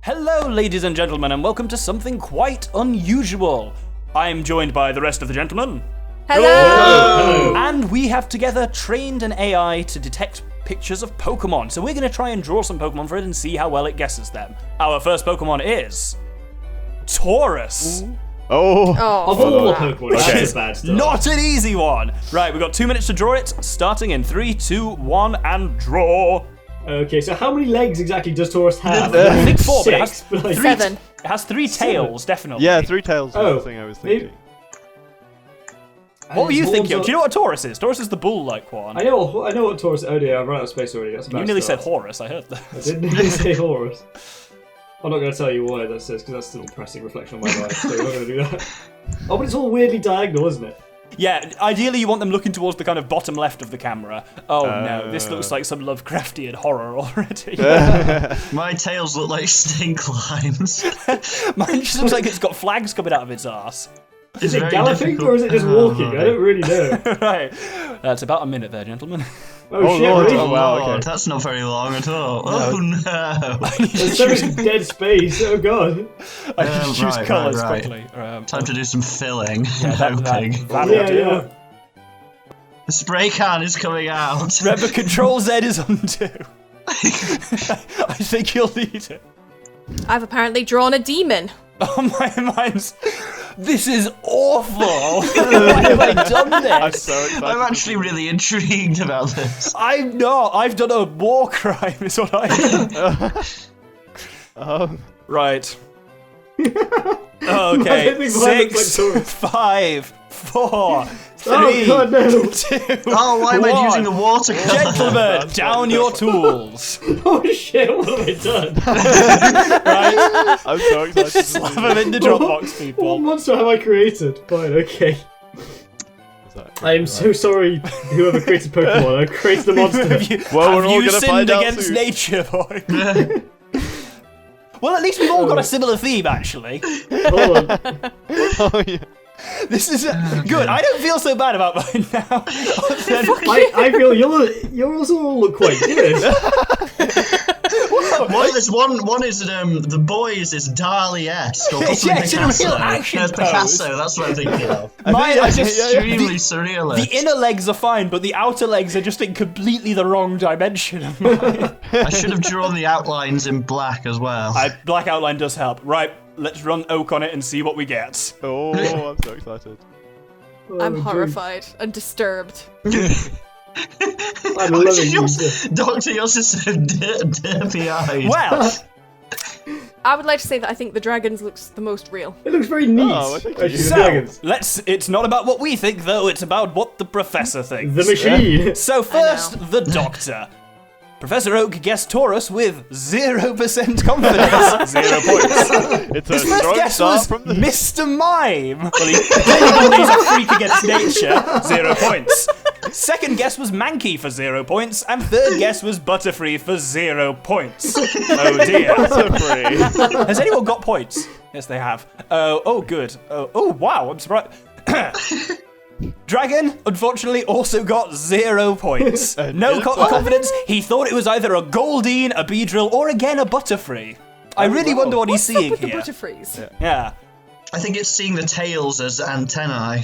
Hello, ladies and gentlemen, and welcome to something quite unusual. I'm joined by the rest of the gentlemen. Hello! And we have together trained an AI to detect pictures of Pokemon. So we're going to try and draw some Pokemon for it and see how well it guesses them. Our first Pokemon is Taurus. Of Oh, all the Pokemon, that's a bad start. Not an easy one. Right, we've got 2 minutes to draw it, starting in 3, 2, 1, and draw. Okay, so how many legs exactly does Taurus have? I think 4, but it has Six, but like- 7. It has 3 tails, definitely. yeah, 3 tails was Oh, the thing I was thinking. What were you His thinking? horns Do you know what a Taurus is? Taurus is the bull-like one. I know what Taurus. Oh dear, I've run out of space already. That's a bad You nearly said start. Horus, I heard that. I didn't nearly say Horus. I'm not going to tell you why that says because that's still a depressing reflection on my life. So we're not going to do that. Oh, but it's all weirdly diagonal, isn't it? Yeah, ideally you want them looking towards the kind of bottom left of the camera. Oh no, this looks like some Lovecraftian horror already. My tails look like stink lines. Mine just looks like it's got flags coming out of its arse. Is it very galloping difficult. or is it just walking? I don't really know. Right, that's about a minute there, gentlemen. Oh, shit! Lord. Really? Oh, wow, okay. Lord, that's not very long at all. Oh no! There's so much dead space. Oh god. I can choose right, colours right. quickly. Time to do some filling. that Hoping. will Yeah, do. yeah. The spray can is coming out. Remember, Control Z is undo. I think you'll need it. I've apparently drawn a demon. Oh mine's. This is awful. Why have I done I'm this? so excited. I'm actually really intrigued about this. I'm not. I've done a war crime. Is what I. Right. Okay. think mine looks 6, like Taurus. 5, 4, 3, Oh god, no. 2. Oh, why am I 1. using a watercolor? Gentlemen, down your tools. Oh shit, what have I done? Right. I'm so excited. to see Slap them in the Dropbox, What people. monster have I created? Fine, okay. this. I am so sorry, whoever created Pokemon. I created a monster. Well, we're Have all you gonna sinned find out against soon. nature, boy? Well, at least we've all got a similar theme, actually. Hold on. Oh, yeah. This is good. I don't feel so bad about mine now. I feel you also all look quite good. One is the boys is Dali-esque or possibly Yeah, it's in a Picasso. real action There's pose. Picasso, that's what I'm thinking of. Mine are just Extremely surrealist. the inner legs are fine, but the outer legs are just in completely the wrong dimension of mine. I should have drawn the outlines in black as well. Black outline does help. Right, let's run Oak on it and see what we get. Oh, I'm so excited. I'm horrified and disturbed. I'm loving you. Doctor, you're just so derpy-eyed. Well, I would like to say that I think the dragons looks the most real. It looks very neat. Oh, thank you. Actually, the so dragons. it's not about what we think though, it's about what the professor thinks. The machine. So first, the doctor. Professor Oak guessed Taurus with 0% confidence. 0 points. It's a His first strong guess start was from the... Mr. Mime. Well, he's a freak against nature. 0 points. Second guess was Mankey for 0 points, and third guess was Butterfree for 0 points. Oh dear. Free. Has anyone got points? Yes, they have. Oh, good. Oh, wow. I'm surprised. Dragon, unfortunately, also got 0 points. No confidence. He thought it was either a Goldeen, a Beedrill, or again a Butterfree. I really wonder what he's What's up seeing with the here. Butterfrees? Yeah. I think it's seeing the tails as antennae.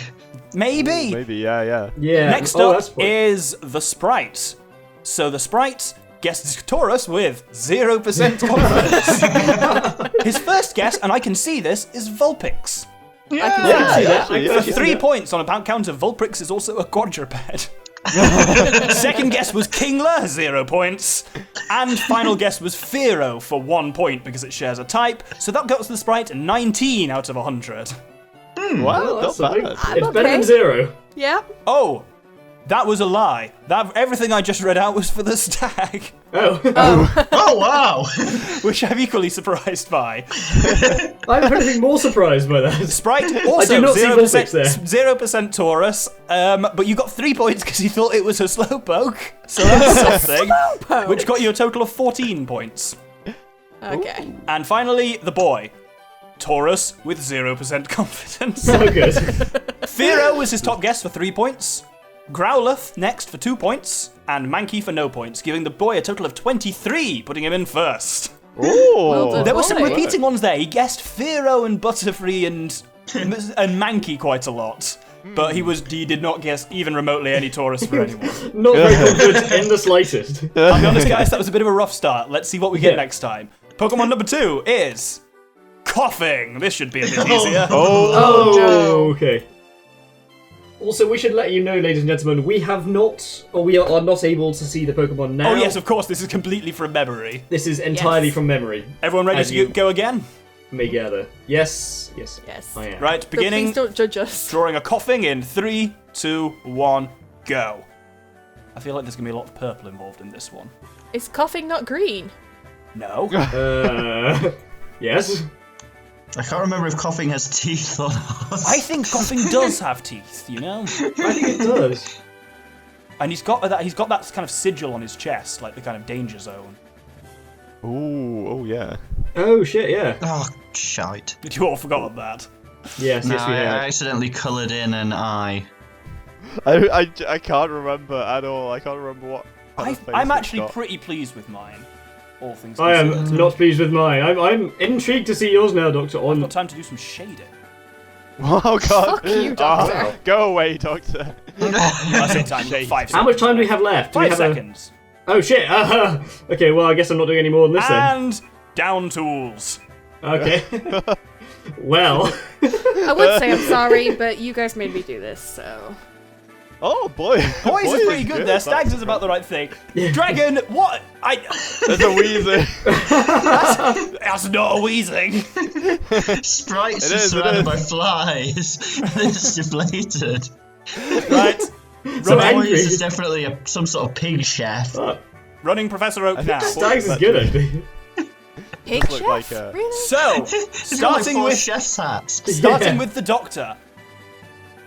Maybe. Maybe, yeah. Yeah. Next that's up point. is the Sprite. So the Sprite guessed Taurus with 0% confidence. His first guess, and I can see this, is Vulpix. I can Yeah, I can see that. actually, I can For see 3 that. points on a count of Vulpix is also a quadruped. Second guess was Kingler, 0 points. And final guess was Fearow for 1 point because it shares a type. So that got to the Sprite 19 out of 100. Wow, That's not something. bad. It's better than okay. 0. Yeah. Oh, that was a lie. Everything I just read out was for the stag, Oh. Oh, wow! which I'm equally surprised by. I'm anything more surprised by that. Sprite also not see 0%, Vulpix there. 0% Taurus, but you got 3 points because you thought it was a Slowpoke, so that's something, Slowpoke. which got you a total of 14 points. Okay. And finally, the boy. Taurus with 0% confidence. So good. Fearow was his top guess for 3 points. Growlithe next for 2 points, and Mankey for no points, giving the boy a total of 23, putting him in first. Oh. done. There were some Boy. repeating ones there. He guessed Fearow and Butterfree and Mankey quite a lot. But he did not guess even remotely any Taurus for anyone. Not very confident in the slightest. I'll be honest, guys, that was a bit of a rough start. Let's see what we get Yeah. next time. Pokemon number 2 is Coughing. This should be a bit easier. Oh, okay. Also, we should let you know, ladies and gentlemen, we are not able to see the Pokemon now. Oh yes, of course, this is completely from memory. This is entirely Yes. from memory. Everyone ready As to you- go again? May gather. Yes. Yes. I am. Right, But beginning, please don't judge us. drawing a Coughing in 3, 2, 1, go. I feel like there's going to be a lot of purple involved in this one. Is coughing not green? No. Yes. I can't remember if coughing has teeth or not. I think Coughing does have teeth, you know? I think it does. And he's got that kind of sigil on his chest, like the kind of danger zone. Ooh, oh yeah. Oh shit, yeah. Oh, shite. Did you all forgot that? Yes, No, yes we I have. accidentally coloured in an eye. I can't remember at all. I can't remember what. kind of face I'm it's actually got. pretty pleased with mine. All things I considered. am not pleased with mine. I'm intrigued to see yours now, Doctor. I've On got time to do some shading. Oh god. Fuck you, Doctor. Oh, go away, Doctor. I say time, Shade. 5 seconds. how much time do we have left? Do we 5 have seconds. Oh shit. Okay, well I guess I'm not doing any more than this then. And down tools. Okay. Well. I would say I'm sorry, but you guys made me do this, so. Oh boy. Boys Boy are pretty good there. Stags That's- is about the right thing. Dragon, what? There's a wheezer. That's not a wheezing. Sprites It are is, it surrounded is. by flies. It's deflated. Right. So Boys angry. is definitely some sort of pig chef. Running Professor Oak now. Stags is good, actually. Pig look chef? like a- Really? So, It's got like starting 4 with chef's hats. starting Yeah. with the Doctor.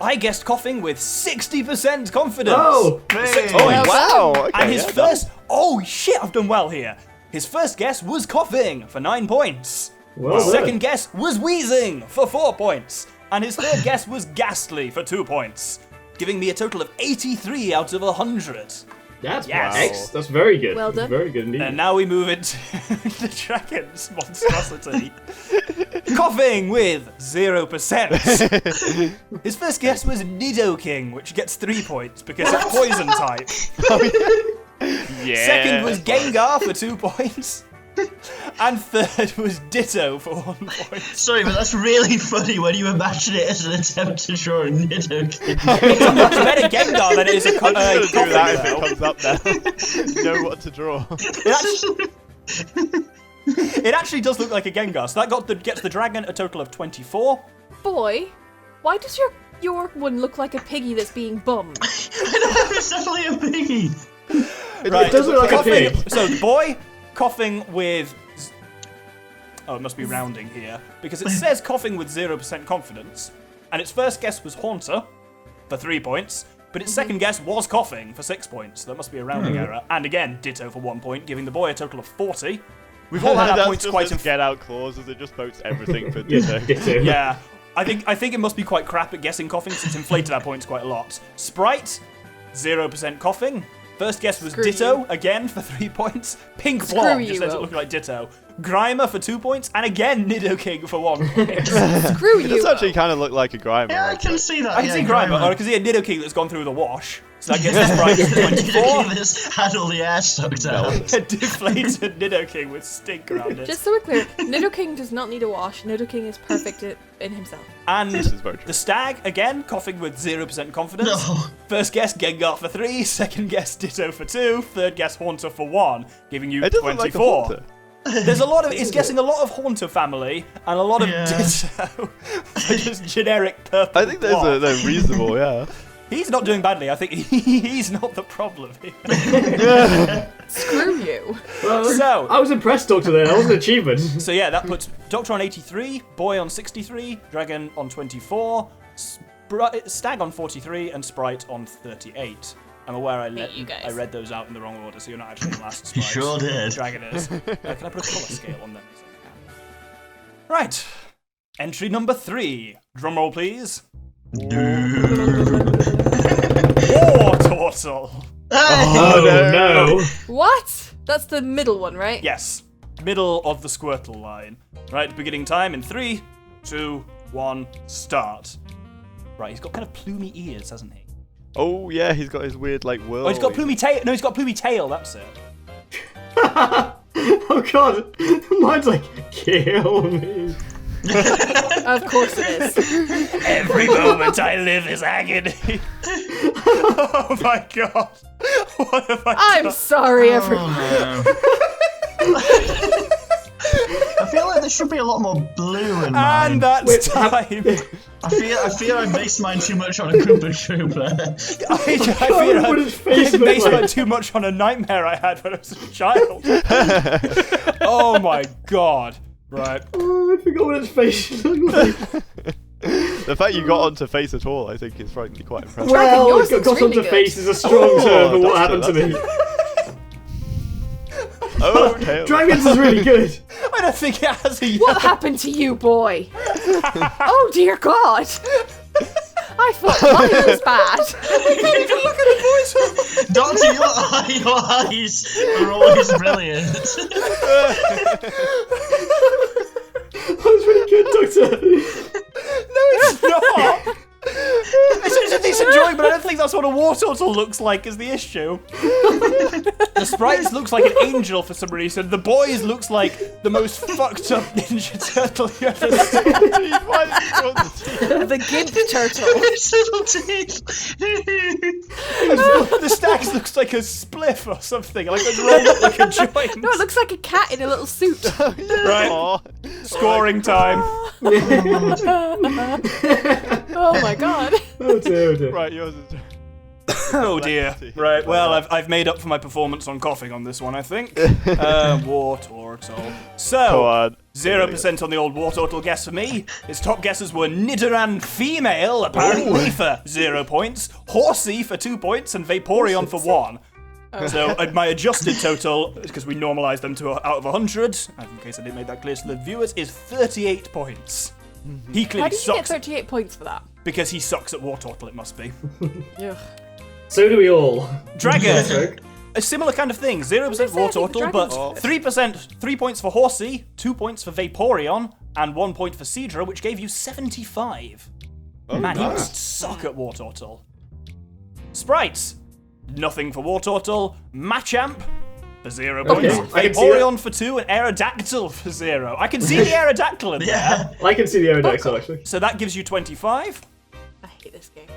I guessed Coughing with 60% confidence. Oh! Oh Well wow. Okay, And his yeah, first... Oh, shit, I've done well here. His first guess was Coughing for 9 points. Well His done. second guess was Wheezing for 4 points. And his third guess was Ghastly for 2 points. Giving me a total of 83 out of 100. That's Yes. That's very good. Well That's done. very good indeed. And now we move into the Dragon's monstrosity. Coughing with 0%. His first guess was Nidoking, which gets 3 points because it's poison type. Yeah. Second was Gengar for 2 points. And third was Ditto for 1 point. Sorry, but that's really funny when you imagine it as an attempt to draw a Nidoking. It's a much better Gengar than it is a I'm just gonna do that if Coughing, it comes up now. You know what to draw. It actually does look like a Gengar, so that gets the dragon a total of 24. Boy, why does your one look like a piggy that's being bummed? It's definitely a piggy. Right. It does look like a Coughing, pig. so the boy, Coughing with... Oh, it must be rounding here. Because it says Coughing with 0% confidence. And its first guess was Haunter for 3 points. But its second guess was Coughing for 6 points. So that must be a rounding error. And again, Ditto for 1 point, giving the boy a total of 40. We've all had our That's points just quite... his get out clauses. It just votes everything for Yeah, Ditto. Ditto. Yeah. I think it must be quite crap at guessing Coughing since it's inflated our points quite a lot. Sprite, 0% Coughing. First guess was Screw Ditto, you. again for 3 points. Pink Screw Blob you, just ends up Oak. looking like Ditto. Grimer for 2 points, and again Nidoking for 1 point. Screw It you. does actually kind of look like a Grimer. Yeah, I can see that. I can see Grimer, or I can see a Nidoking that's gone through the wash. So that gets the Sprite to 24. Nidoking that's had all the air sucked out. A deflated Nidoking with stink around it. Just so we're clear, Nidoking does not need a wash. Nidoking is perfect in himself. And This is very true. the Stag, again, Coughing with 0% confidence. No. First guess, Gengar for 3. Second guess, Ditto for 2. Third guess, Haunter for 1. Giving you It doesn't look like a 24. Haunter. There's a lot of... It's guessing a lot of Haunter family and a lot of Yeah. Ditto. For just generic purple I think they're reasonable, yeah. He's not doing badly. I think he's not the problem here. Screw you. Well, So- I was impressed, Doctor. There, that was an achievement. So yeah, that puts Doctor on 83, Boy on 63, Dragon on 24, Stag on 43, and Sprite on 38. I'm aware I you guys. read those out in the wrong order, so you're not actually in last. You Sprite. sure did. Dragon is. Can I put a colour scale on them? Right. Entry number 3. Drumroll, please. War Turtle. Oh no. What? That's the middle one, right? Yes. middle of the Squirtle line. Right, beginning time in 3, 2, 1, start. Right, he's got kind of plumy ears, hasn't he? Oh yeah, he's got his weird like whirl. Oh, he's got plumy tail. No, he's got plumy tail. That's it. Oh god, mine's like, kill me. Of course it is. Every moment I live is agony. Oh my god. What have I I'm done? sorry, everyone. I feel like there should be a lot more blue in mine. And that's time. I feel I based mine too much on a Koopa Trooper. I fear what his face I looked based like. mine too much on a nightmare I had when I was a child. Oh my god. Right. Oh, I forgot what his face looked like. The fact you got onto face at all, I think, is frankly quite impressive. Well, yours got looks onto really face good. is a strong term for what that's happened to true, me. Oh, tail. Dragons is really good. I don't think it has a What happened to you, boy? Oh dear God! I thought mine was bad. I can't even look at the voice. Doctor, your eyes are always brilliant. That was really good, Doctor. No, it's not. It's a decent drawing, but I don't think that's what a war turtle looks like is the issue. The sprites looks like an angel for some reason. The boys looks like the most fucked up Ninja Turtle you ever seen. The Gimp Turtle. Its little teeth. The stacks looks like a spliff or something, like it's rolled up like a joint. No, it looks like a cat in a little suit. Right, Aw. scoring time. Oh my God. Oh dear, oh dear. Right, yours is. Oh dear. Right, well, I've made up for my performance on coughing on this one, I think. War turtle. Come So, on. 0% on the old war turtle guess for me. His top guesses were Nidoran female, apparently for 0 points, Horsey for 2 points, and Vaporeon for 1. So my adjusted total, because we normalised them to out of 100, in case I didn't make that clear to the viewers, is 38 points. He How clearly did you get sucks 38 points for that? because he sucks at war turtle. It must be. Ugh. So do we all. Dragon. A similar kind of thing. 0% war I think the turtle, but dragon's 3 points for Horsey, 2 points for Vaporeon, and 1 point for Seadra, which gave you 75. Man, he must suck at war turtle. Sprites. Nothing for war turtle. Machamp for 0 points. I can see Vaporeon for 2, and Aerodactyl for 0. I can see the Aerodactyl in there. Yeah. I can see the Aerodactyl actually. So that gives you 25. I hate this game.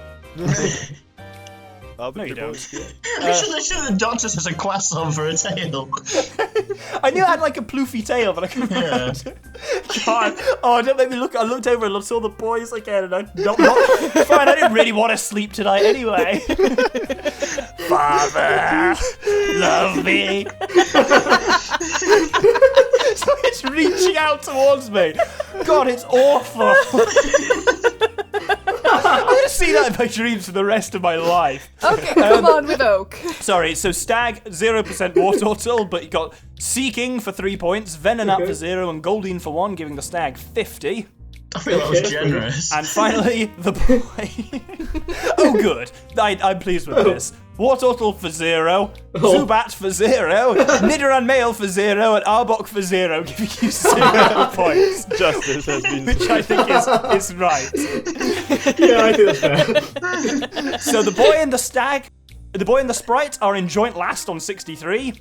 No, you don't. We should have Doctor as a Quasson for a tail. I knew I had like a ploofy tail, but I couldn't remember. God. Oh, don't make me look. I looked over and saw the boys again, and I not fine. I didn't really want to sleep tonight anyway. Father, love me. So it's reaching out towards me. God, it's awful. I'm gonna see that in my dreams for the rest of my life. Okay, come on with Oak. Sorry, so Stag, 0% war turtle, but you got Seeking for 3 points, Venonat for 0, and Goldeen for 1, giving the Stag 50. I feel that was generous. And finally, the boy. Oh, good. I'm pleased with this. War Turtle for 0, Zubat for 0, Nidoran male for 0, and Arbok for 0, giving you 0 points. Justice has been. Which I think is right. Yeah, I think that's fair. So the boy and the stag, the boy and the sprite are in joint last on 63.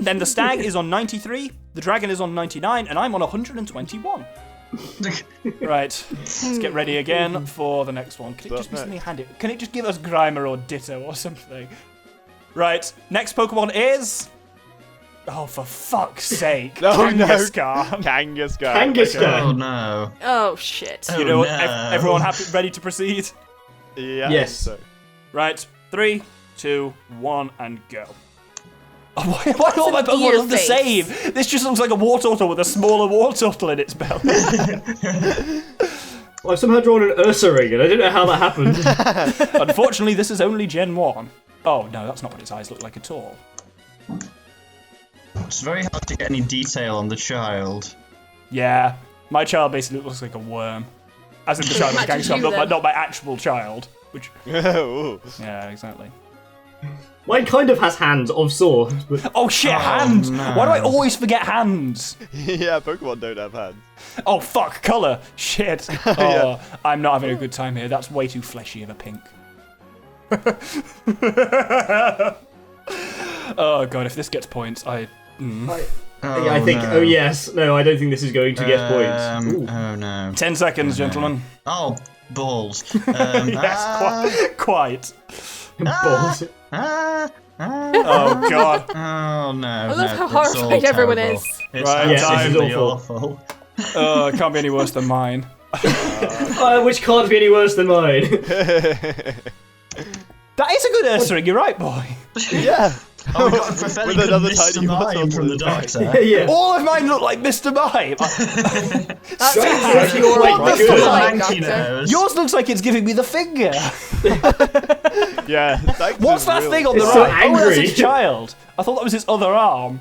Then the stag is on 93, the dragon is on 99, and I'm on 121. Right, let's get ready again for the next one. Can it just be something handy? Can it just give us Grimer or Ditto or something? Right, next Pokemon is... Oh, for fuck's sake. Kangaskhan. Kangaskhan. Kangaskhan. Oh no. Oh shit. You know what? no. Everyone happy, ready to proceed? Yeah. Yes. So. Right, 3, 2, 1, and go. Oh, why all my an Pokemon ear look the face? same? This just looks like a war turtle with a smaller war turtle in its belly. Well, I've somehow drawn an Ursaring, and I didn't know how that happened. Unfortunately, this is only Gen 1. Oh, no, that's not what its eyes look like at all. It's very hard to get any detail on the child. Yeah, my child basically looks like a worm. As in the child of Matches Kangaskhan, you, then. not my actual child. Which, Ooh. yeah, exactly. Mine kind of has hands of swords, but Oh shit, hands! no. Why do I always forget hands? Yeah, Pokemon don't have hands. Oh fuck, colour! Shit. Oh, Yeah. I'm not having a good time here. That's way too fleshy of a pink. Oh god, if this gets points, I think. no. Oh yes, no, I don't think this is going to get points. Ooh. Oh no. 10 seconds, gentlemen. Oh, balls. Yes, quite. Balls. Oh god. Oh no. I love no, how it's all horrified everyone terrible. is. It's Right, yes, this is absolutely awful. Oh, it can't be any worse than mine. Which can't be any worse than mine. That is a good answering, you're right, boy. Yeah. Oh, we got a prophetic With another Mr. tiny Mime bottle from the in doctor. Yeah. All of mine look like Mr. Mime. That's That's your quite what good. the Full fuck, hanky Doctor. nose. Yours looks like it's giving me the finger. Yeah. What's that thing on the It's so right? Oh, that's angry. his child. I thought that was his other arm.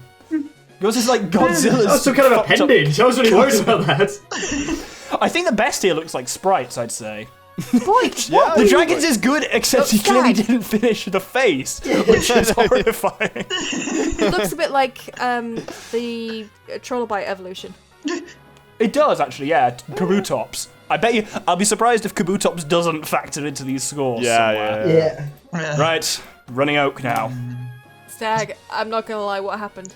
Yours is like Godzilla's. That's some kind of fucked up- appendage. I was really worried about that. I think the best here looks like sprites, I'd say. Boy, Yeah. The dragon's is good, except he Looks clearly sad. didn't finish the face, which is horrifying. it looks a bit like the Trilobite evolution. It does, actually, yeah. Kabutops. I bet you. I'll be surprised if Kabutops doesn't factor into these scores somewhere. Yeah. Yeah. Right, running oak now. Stag, I'm not gonna lie, what happened?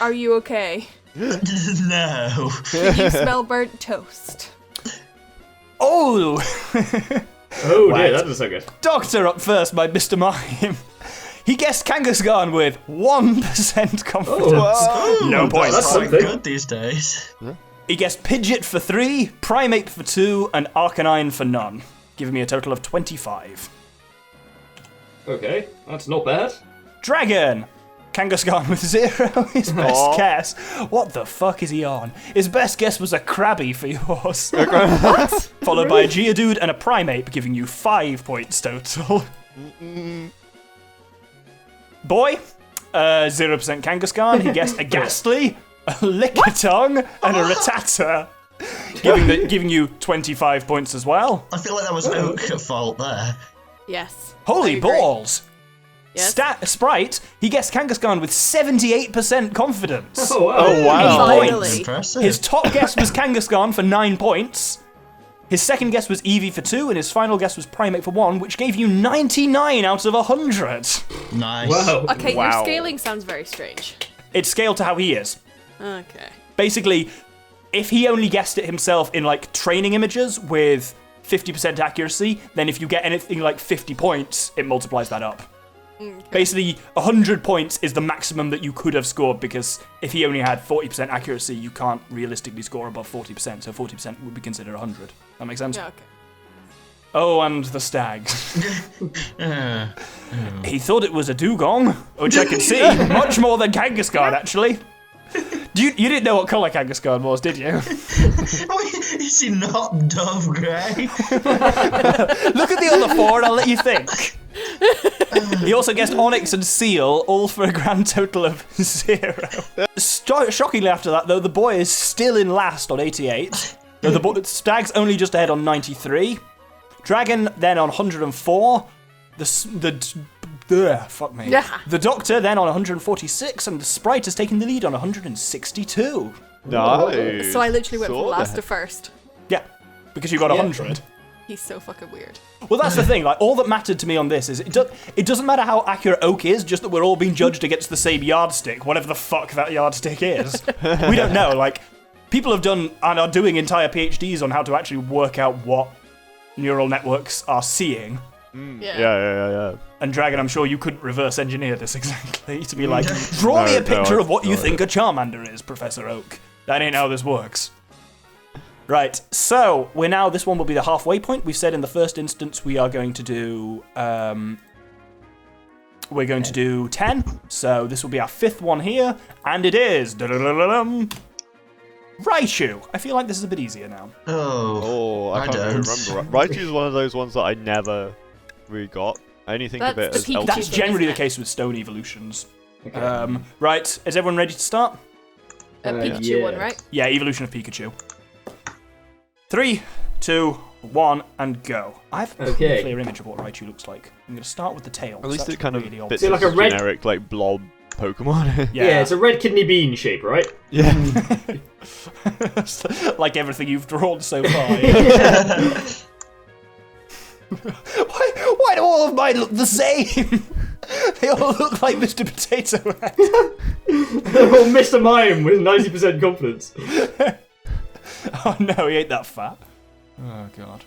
Are you okay? No. Can you smell burnt toast? Oh! Oh Right. dear, that doesn't sound good. Doctor up first by Mr. Mime. He guessed Kangaskhan with 1% confidence. Oh. No points. That's Quite something. good these days. He guessed Pidgeot for 3, Primeape for 2, and Arcanine for none, giving me a total of 25. Okay, that's not bad. Dragon! Kangaskhan with 0, his best Aw. guess. What the fuck is he on? His best guess was a Krabby for yours. Followed by a Geodude and a Primeape, giving you 5 points total. Boy, 0% Kangaskhan. He guessed a Ghastly, a Lickitung, and a Rattata, giving you 25 points as well. I feel like that was Oak at fault there. Yes. I Holy agree. balls! Yes. Sprite, he guessed Kangaskhan with 78% confidence. Oh wow. Oh wow. Finally. Impressive. His top guess was Kangaskhan for 9 points. His second guess was Eevee for 2, and his final guess was Primeape for 1, which gave you 99 out of 100. Nice. Wow. Okay, your Wow. scaling sounds very strange. It's scaled to how he is. Okay. Basically, if he only guessed it himself in like training images with 50% accuracy, then if you get anything like 50 points, it multiplies that up. Basically, 100 points is the maximum that you could have scored, because if he only had 40% accuracy, you can't realistically score above 40%, so 40% would be considered 100. That makes sense? Yeah, okay. Oh, and the stag. Uh, He thought it was a dugong, which I can see much more than Kangaskhan, actually. You didn't know what colour Kangaskhan was, did you? is he not dove grey? Look at the other 4 and I'll let you think. He also guessed Onyx and Seal, all for a grand total of 0. Shockingly after that, though, the boy is still in last on 88. Though the stag's only just ahead on 93. Dragon then on 104. Fuck me. Yeah. The Doctor then on 146, and the Sprite has taken the lead on 162. Nice. So I literally went from Sorta. last to first. Yeah, because you got 100. He's so fucking weird. Well, that's the thing. Like, all that mattered to me on this is it doesn't matter how accurate Oak is, just that we're all being judged against the same yardstick, whatever the fuck that yardstick is. We don't know. Like, people have done and are doing entire PhDs on how to actually work out what neural networks are seeing. Yeah. And Dragon, I'm sure you couldn't reverse engineer this exactly to be like, draw me a No, picture I of what you thought think a Charmander is, Professor Oak. That ain't how this works. Right, so this one will be the halfway point. We've said in the first instance we are going to do, we're going to do 10. So this will be our 5th one here, and it is Raichu. I feel like this is a bit easier now. Oh, I can't don't. remember. Raichu is one of those ones that I never really got. I only think of it That's as the Pikachu Elf. That's thing, generally the isn't it? case with stone evolutions. Right, is everyone ready to start? A Pikachu one, right? Yeah, evolution of Pikachu. 3, 2, 1, and go. I have a Okay. clear image of what Raichu looks like. I'm going to start with the tail. At least That's it kind of really fits Is it like a red- generic like blob Pokemon. Yeah, it's a red kidney bean shape, right? Yeah. Like everything you've drawn so far. Why do all of mine look the same? They all look like Mr. Potato Head. They're all Mr. Mime with 90% confidence. Oh no, he ain't that fat. Oh god.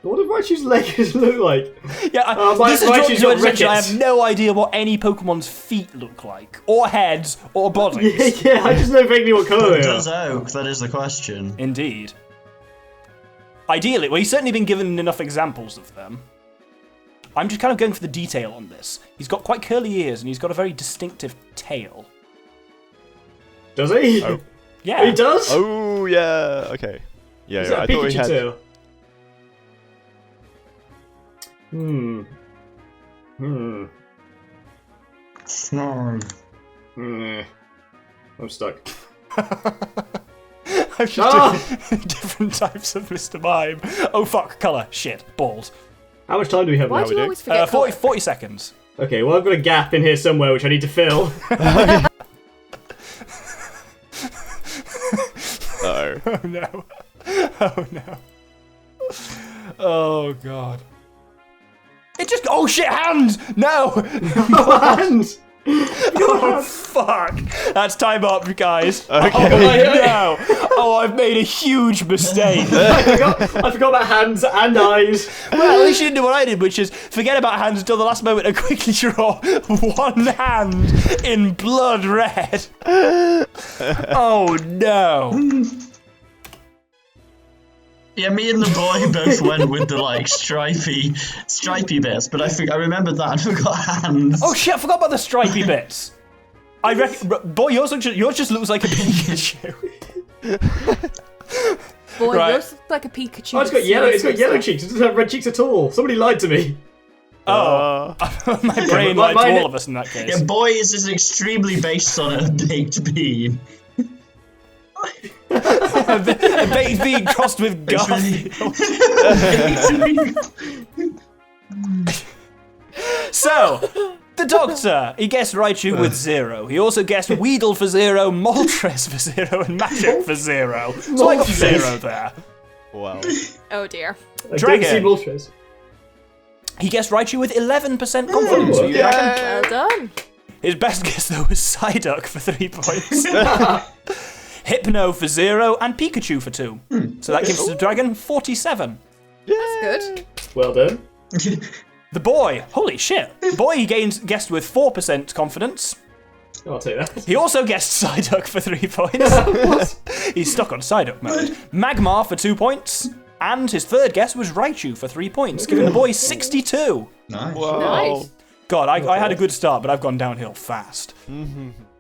What do Raichu's legs look like? Yeah, this is Raichu's drawn got to attention. I rickets. have no idea what any Pokemon's feet look like, or heads, or bodies. Yeah, I just know vaguely what colour they are. Does Oak? That is the question. Indeed. Ideally, well, he's certainly been given enough examples of them. I'm just kind of going for the detail on this. He's got quite curly ears, and he's got a very distinctive tail. Does he? Oh. Yeah. He does? Oh yeah. Okay. Yeah. Is yeah, that I a thought he Pikachu had. tail? I'm stuck. I'm just doing different types of Mr. Mime. Oh fuck, colour. Shit. Bald. How much time do we have Why now? do you always forget 40 seconds. Okay, well I've got a gap in here somewhere which I need to fill. Uh-oh. Oh no. Oh no. Oh god. It just. Oh shit, hands! No! Hands! Oh fuck! That's time up, guys. Okay. Oh no! Oh, I've made a huge mistake. I forgot about hands and eyes. Well, at least you didn't do what I did, which is forget about hands until the last moment and quickly draw one hand in blood red. Oh no! Yeah, me and the boy both went with the like stripy bits, but I remembered that and forgot hands. Oh shit! I forgot about the stripy bits. I reckon, boy, yours just looks like a Pikachu. Boy, Right. yours looks like a Pikachu. Oh, it's got yellow. It's got yellow cheeks. It doesn't have red cheeks at all. Somebody lied to me. Oh, my brain but lied to mine- all of us in that case. Yeah, boys is extremely based on a baked bean. A baked bean crossed with Garfield. So, the Doctor, he guessed Raichu with 0. He also guessed Weedle for 0, Moltres for 0, and Magic for 0. So I got 0 there. Wow. Oh dear. Dragon. Moltres. He guessed Raichu with 11% confidence. So you reckon? Well done. His best guess, though, was Psyduck for 3 points. Hypno for 0, and Pikachu for 2. So that gives the Dragon 47. That's good. Well done. The boy, holy shit. The boy he guessed with 4% confidence. I'll take that. He also guessed Psyduck for 3 points. He's stuck on Psyduck mode. Magmar for 2 points. And his third guess was Raichu for 3 points, giving the boy 62. Nice. Wow. Nice. God, I had a good start, but I've gone downhill fast.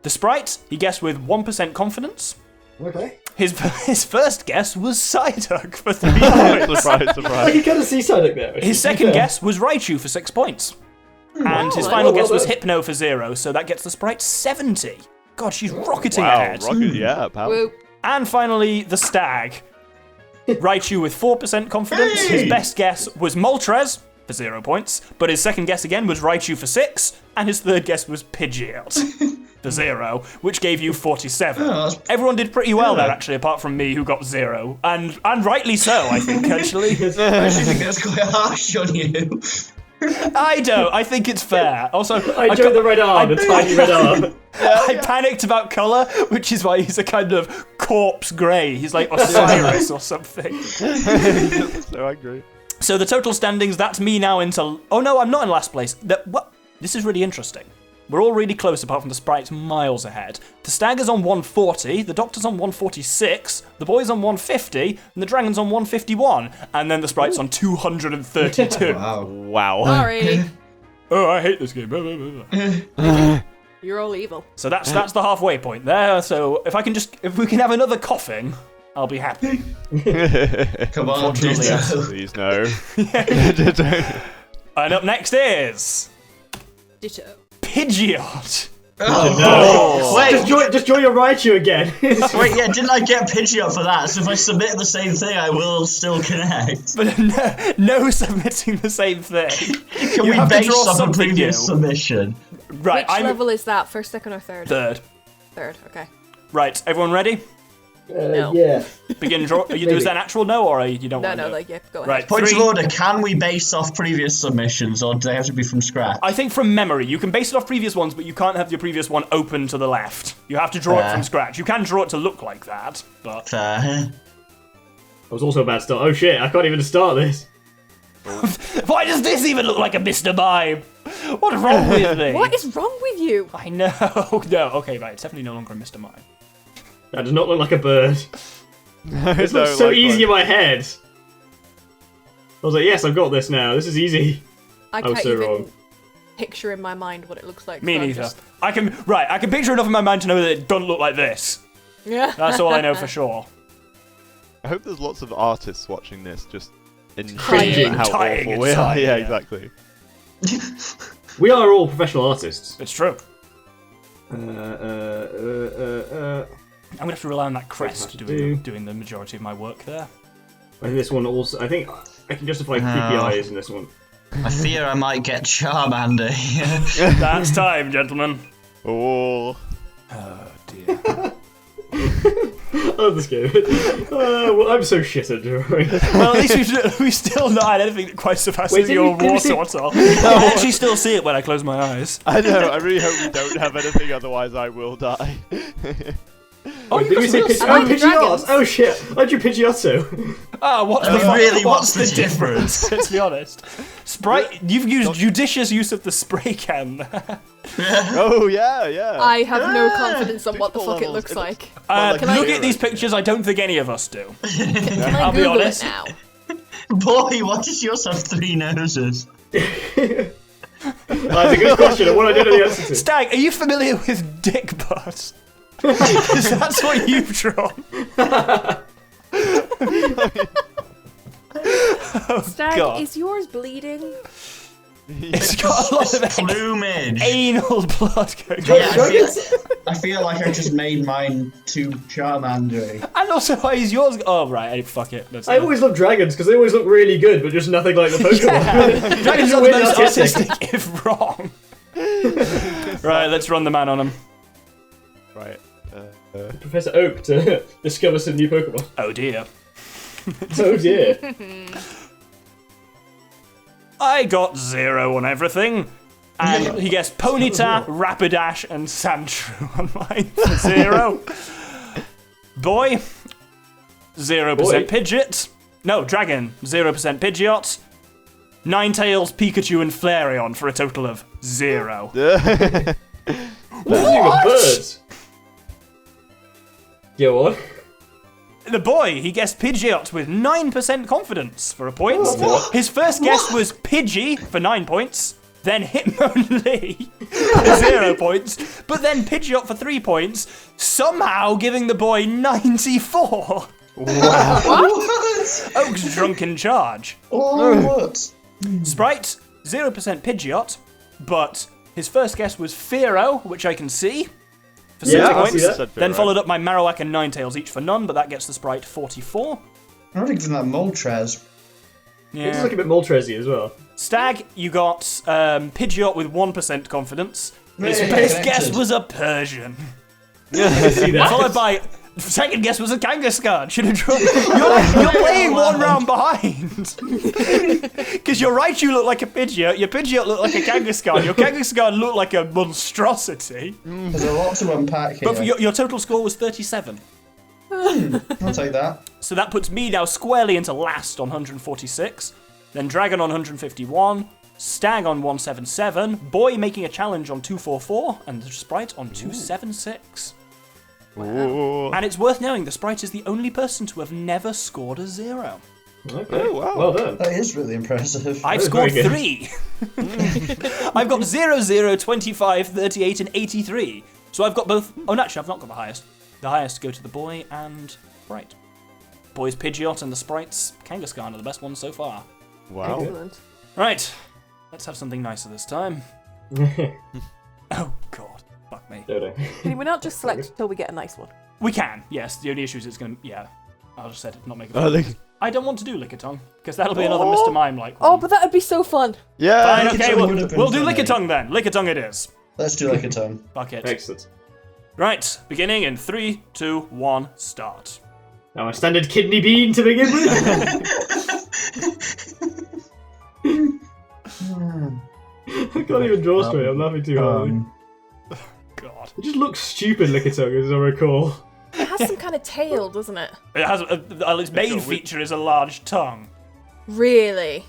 The sprite, he guessed with 1% confidence. Okay. His first guess was Psyduck for 3 points. Surprise, I surprise. can kind of see Psyduck there. actually, His to be second fair. guess was Raichu for 6 points. And his Wow. final Well guess was done. Hypno for 0, so that gets the sprite 70. God, she's rocketing Wow, ahead. rocket, yeah, pal. Whoop. And finally, the stag. Raichu with 4% confidence. His best guess was Moltres for 0 points, but his second guess again was Raichu for 6, and his third guess was Pidgeot for 0, which gave you 47. Everyone did pretty well there, actually, apart from me, who got 0, and rightly so, I think, actually. I think that's quite harsh on you. I don't. I think it's fair. Also, I enjoyed the red arm, the tiny red arm. I panicked about colour, which is why he's a kind of corpse grey. He's like Osiris or something. So angry. So the total standings, that's me now into... Oh no, I'm not in last place. What? This is really interesting. We're all really close apart from the sprites miles ahead. The stag is on 140, the doctor's on 146, the boy's on 150, and the dragon's on 151. And then the sprite's on 232. Wow. Wow. Sorry. Oh, I hate this game. You're all evil. So that's the halfway point there. So if we can have another coughing, I'll be happy. Come on, Unfortunately, yes. Ditto. Please no. And up next is Ditto. Pidgeot. Oh, wait, Just draw your Raichu again. wait, yeah, didn't I get Pidgeot for that? So if I submit the same thing, I will still connect. But no submitting the same thing. Can You we have to base draw off a something previous new. submission? Right, Which level is that? First, second, or third? third. Third, okay. Right, everyone ready? No. Yeah. Begin draw. Was that an actual no, or you don't No, want to no, do it? like, yeah, go ahead. Right, Point of 3. order, can we base off previous submissions, or do they have to be from scratch? I think from memory. You can base it off previous ones, but you can't have your previous one open to the left. You have to draw it from scratch. You can draw it to look like that, but... Fair. That was also a bad start. Oh shit, I can't even start this. Why does this even look like a Mr. Mime? What's wrong with me? What is wrong with you? I know. No, okay, right. It's definitely no longer a Mr. Mime. That does not look like a bird. This looks so easy in my head. I was like, yes, I've got this now. This is easy. I was can't so even wrong. picture in my mind what it looks like. Me so I'm neither. just- I can picture enough in my mind to know that it doesn't look like this. Yeah. That's all I know for sure. I hope there's lots of artists watching this, just in Cringing. how Dying awful we are. inside, Yeah, yeah. exactly. We are all professional artists. It's true. I I'm gonna have to rely on that crest doing the majority of my work there. think this one also. I think I can justify creepy eyes in this one. I fear I might get Charmander here. That's time, gentlemen. Oh. Oh dear. I love this game. Well, I'm so shit at drawing. Well, at least we've still not had anything that quite surpasses Wait, did your we see- Warsaw. I actually still see it when I close my eyes. I know. I really hope we don't have anything, otherwise I will die. Oh, Did we say Pidgeot? I like Pidgeot? dragons. Oh shit! I drew Pidgeotto. Oh, what's the really, what's what's the difference? Let's be honest. Sprite, you've used judicious use of the spray can. Oh yeah, yeah. I have no confidence on what the Multiple fuck it levels. looks like. Like Look a at these hero. pictures. I don't think any of us do. Can I I'll be Google honest. it now? Boy, what does yours have 3 noses? That's a good question. And what I don't know the answer to. Stag, are you familiar with dick butt? Because that's what you've drawn. Stag, God. is yours bleeding? It's got a lot of Plumage. anal blood going on. Yeah, I feel like I just made mine too Charmander. And also, why is yours? Oh, right. Fuck it. That's I always love dragons because they always look really good, but just nothing like the Pokemon. Dragons It's are the weird most artistic. artistic if wrong. Right, let's run the man on him. Right. Professor Oak to discover some new Pokemon. Oh dear. Oh dear. I got 0 on everything. And he gets Ponyta, Rapidash, and Sandshrew on mine for 0. Boy, 0% Boy. Pidgeot. No, Dragon, 0% Pidgeot. Ninetales, Pikachu, and Flareon for a total of 0. What? Birds. Go on. The boy, he guessed Pidgeot with 9% confidence for a point. His first guess was Pidgey for 9 points. Then Hitmonlee for 0 points. But then Pidgeot for 3 points, somehow giving the boy 94. What? Oak's drunken charge. Oh, what? Sprite, 0% Pidgeot, but his first guess was Fearow, which I can see, for 6 Yeah, I can points. see that. Then followed up by Marowak and Ninetales, each for none, but that gets the Sprite 44. I don't even that Moltres. It does look a bit Moltres-y as well. Stag, you got Pidgeot with 1% confidence. His Yeah, best connected. guess was a Persian. I can see that. Followed by second guess was a Kangaskhan. Should have drawn. You're playing one round behind. Because your Raichu looked like a Pidgeot, your Pidgeot looked like a Kangaskhan, your Kangaskhan looked like a monstrosity. There's a lot to unpack here. But for your total score was 37. I'll take that. So that puts me now squarely into last on 146. Then Dragon on 151. Stag on 177. Boy making a challenge on 244. And the Sprite on 276. Ooh. And it's worth knowing the Sprite is the only person to have never scored a 0. Okay. Oh, wow. Well done. That is really impressive. I've is scored very 3. I've got 0, 0, 25, 38, and 83. So I've got both. Oh, no, actually, I've not got the highest. The highest go to the boy and Sprite. Boy's Pidgeot and the Sprite's Kangaskhan are the best ones so far. Wow. Excellent. Right, let's have something nicer this time. Oh, God. Fuck me. No. Can we not just select until we get a nice one? We can, yes. The only issue is it's going to... Yeah. I'll just set it, not make it... Oh, look. I don't want to do Lickitung, because that'll be another Mr. Mime-like one. Oh, but that'd be so fun. Yeah. Fine, okay, Lickitung would have been we'll do funny. Lickitung then. Lickitung it is. Let's do like a tongue. Fuck it. Excellent. Right, beginning in 3, 2, 1, start. Now my standard kidney bean to begin with. I can't even draw straight. I'm laughing too hard. God. It just looks stupid, Lickitung, as I recall. It has some kind of tail, doesn't it? It has its main feature is a large tongue. Really?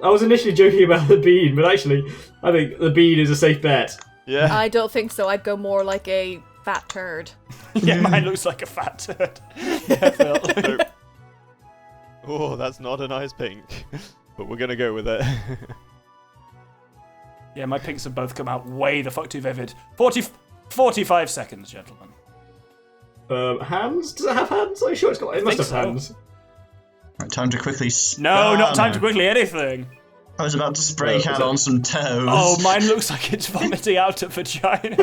I was initially joking about the bean, but actually, I think the bean is a safe bet. Yeah. I don't think so. I'd go more like a fat turd. Yeah, mine looks like a fat turd. Yeah, Phil. Nope. Oh, that's not a nice pink. But we're gonna go with it. Yeah, my pinks have both come out way the fuck too vivid. 45 seconds, gentlemen. Hands? Does it have hands? Are you sure it's got? It must have think so. hands. Right, time to quickly. No, not time to quickly anything. I was about to spray No, can was it- on some toes. Oh, mine looks like it's vomiting out a vagina.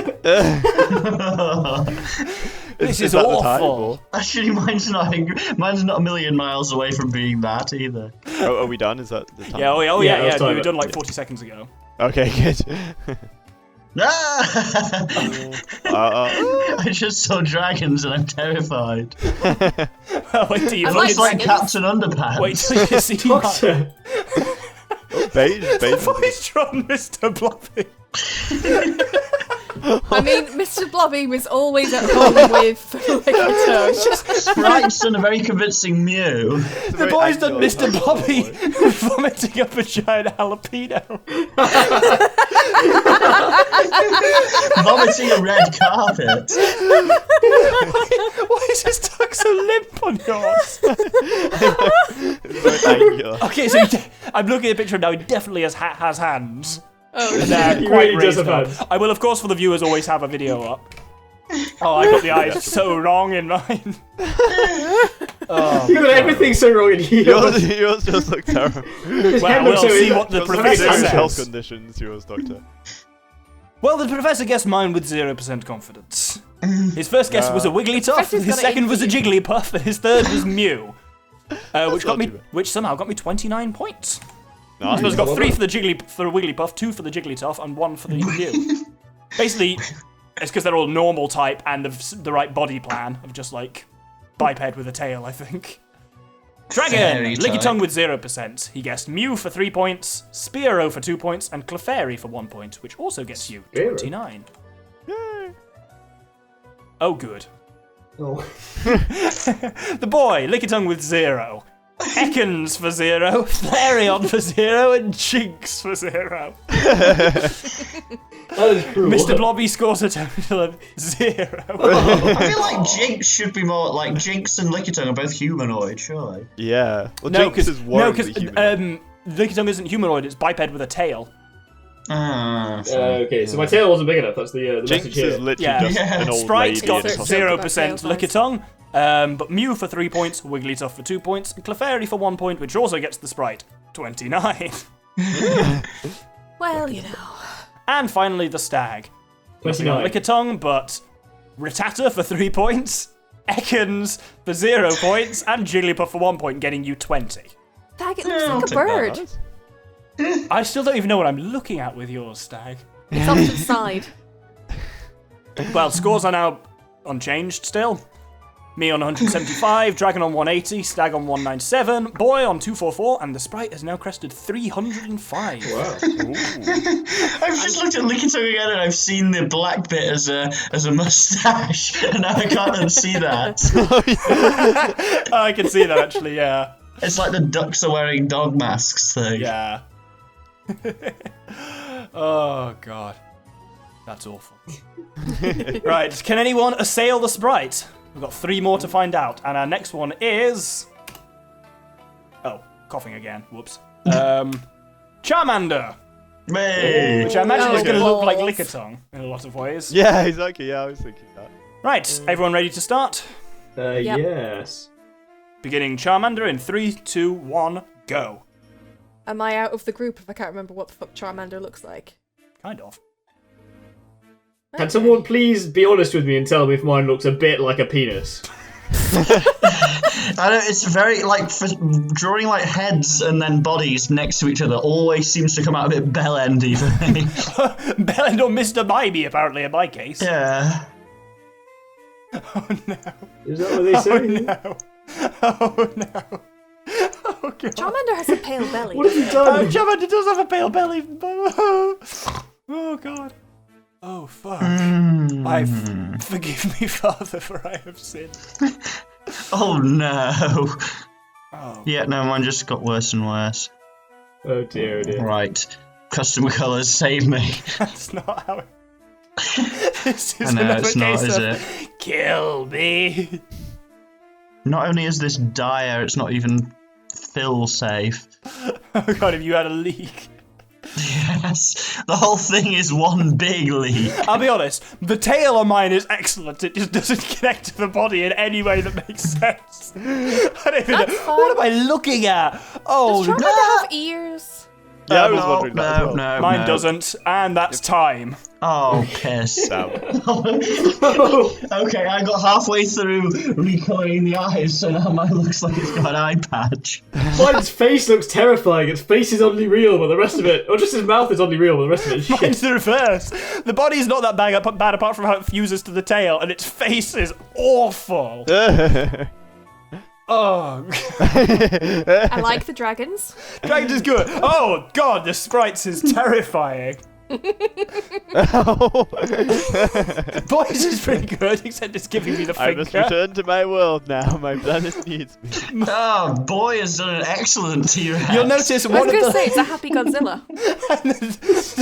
This is that the awful. title? Actually, mine's not a million miles away from being that either. Oh, are we done? Is that the time? Yeah, Yeah, yeah. let's We time were it. done like 40 seconds ago. Okay, good. Ah! I just saw dragons and I'm terrified. Wait till you I Looks like dragons. Captain Underpants. Wait till you see mine. Doctor! Beige, beige. Voice drawn Mr. Blobby. I mean, Mr. Blobby was always at home with Lickitung. Sprites and a very convincing Mew. The boy's done Mr. Blobby vomiting up a giant jalapeno. Vomiting a red carpet. Why is his tongue so limp on yours? It's very angular. Okay, so I'm looking at a picture of now. He definitely has hands. Oh, They're He quite really does raised have up. hands. I will, of course, for the viewers, always have a video up. Oh, I got the eyes so wrong in mine. Oh, You got everything so wrong in here. Yours just look terrible. His well, head we'll looks so see in- what the looks professor like Same health says. conditions, yours, Doctor. Well, the professor guessed mine with 0% confidence. His first guess was a Wigglytuff, Professor's his got it second in was a for you. Jigglypuff, and his third was Mew. not too bad. Which somehow got me 29 points. I Nice. suppose I got 3 for the Wigglypuff, 2 for the Jigglytuff, and 1 for the Mew. Basically, it's because they're all normal type and the right body plan of just like biped with a tail, I think. Dragon! Fairy type. Lickitung with 0%. He guessed Mew for 3 points, Spearow for 2 points, and Clefairy for 1 point, which also gets you Spearow? 29. Oh, good. Oh. The boy, Lickitung with 0. Ekans for 0, Flareon for 0, and Jinx for 0. That is cruel. Mr. Blobby scores a total of 0. I feel like Jinx should be more like Jinx and Lickitung are both humanoid, surely. Yeah. Well, No, Jinx is worryingly human. Lickitung isn't humanoid, it's biped with a tail. Ah. Okay, so my tail wasn't big enough. That's the Jinx message here. is literally Yeah. just an old Sprite lady got in a costume. 0% Lickitung, but Mew for 3 points, Wigglytuff for 2 points, and Clefairy for 1 point, which also gets the Sprite 29. well, you know. And finally, the Stag. Nothing on 29. Lickitung, but Rattata for 3 points, Ekans for 0 points, and Jigglypuff for 1 point, getting you 20. Dag, it Yeah, looks I'll like a take that. bird. I still don't even know what I'm looking at with yours, Stag. It's off to the side. Well, scores are now unchanged still. Me on 175, Dragon on 180, Stag on 197, Boy on 244, and the Sprite has now crested 305. Wow. I've just looked at Lickitung again and I've seen the black bit as a mustache, and now I can't unsee that. I can see that actually, yeah. It's like the ducks are wearing dog masks thing. Yeah. Oh, God. That's awful. Right, can anyone assail the Sprite? We've got 3 more to find out, and our next one is... Oh, coughing again. Whoops. Charmander, Hey. which I imagine Oh, is going to look like balls. Lickitung in a lot of ways. Yeah, exactly. Yeah, I was thinking that. Right, everyone ready to start? Yep. Yes. Beginning Charmander in 3, 2, 1, go. Am I out of the group if I can't remember what the fuck Charmander looks like? Kind of. Can someone please be honest with me and tell me if mine looks a bit like a penis? I don't, it's very, like, for drawing, like, heads and then bodies next to each other always seems to come out a bit bell-endy for me. Bellend or Mr. Mimey, apparently, in my case. Yeah. Oh, no. Is that what they say? Oh, no. Oh, God. Charmander has a pale belly. What have you done? Charmander does have a pale belly. Oh, God. Oh, fuck. Forgive me, Father, for I have sinned. Oh, no. Oh. Yeah, no, mine just got worse and worse. Oh dear, oh dear. Right. Custom colours, save me. That's not how it... This is I know, another it's not, case is of it? kill me. Not only is this dire, it's not even fill safe. Oh, God, have you had a leak? Yes, the whole thing is one big leak. I'll be honest, the tail on mine is excellent. It just doesn't connect to the body in any way that makes sense. I don't even know. That's fine. What am I looking at? Oh, Does Charmander have ears? Yeah, I was no, wondering that as no, well. no, mine no. doesn't, and that's time. Oh, piss. Damn. Okay, I got halfway through recolouring the eyes, so now mine looks like it's got an eye patch. Mine's face looks terrifying. Its face is oddly real, but the rest of it, or just his mouth is oddly real, but the rest of it is shit. Mine's the reverse. The body's not that bad apart from how it fuses to the tail, and its face is awful. Oh, I like the dragons. Dragon's is good. Oh, God, the sprites is terrifying. Boys is pretty good, except it's giving me the I must finger. return to my world now. My planet needs me. Oh, boy has done an excellent T-Rex. You'll notice I one was of going the... to say, it's a happy Godzilla.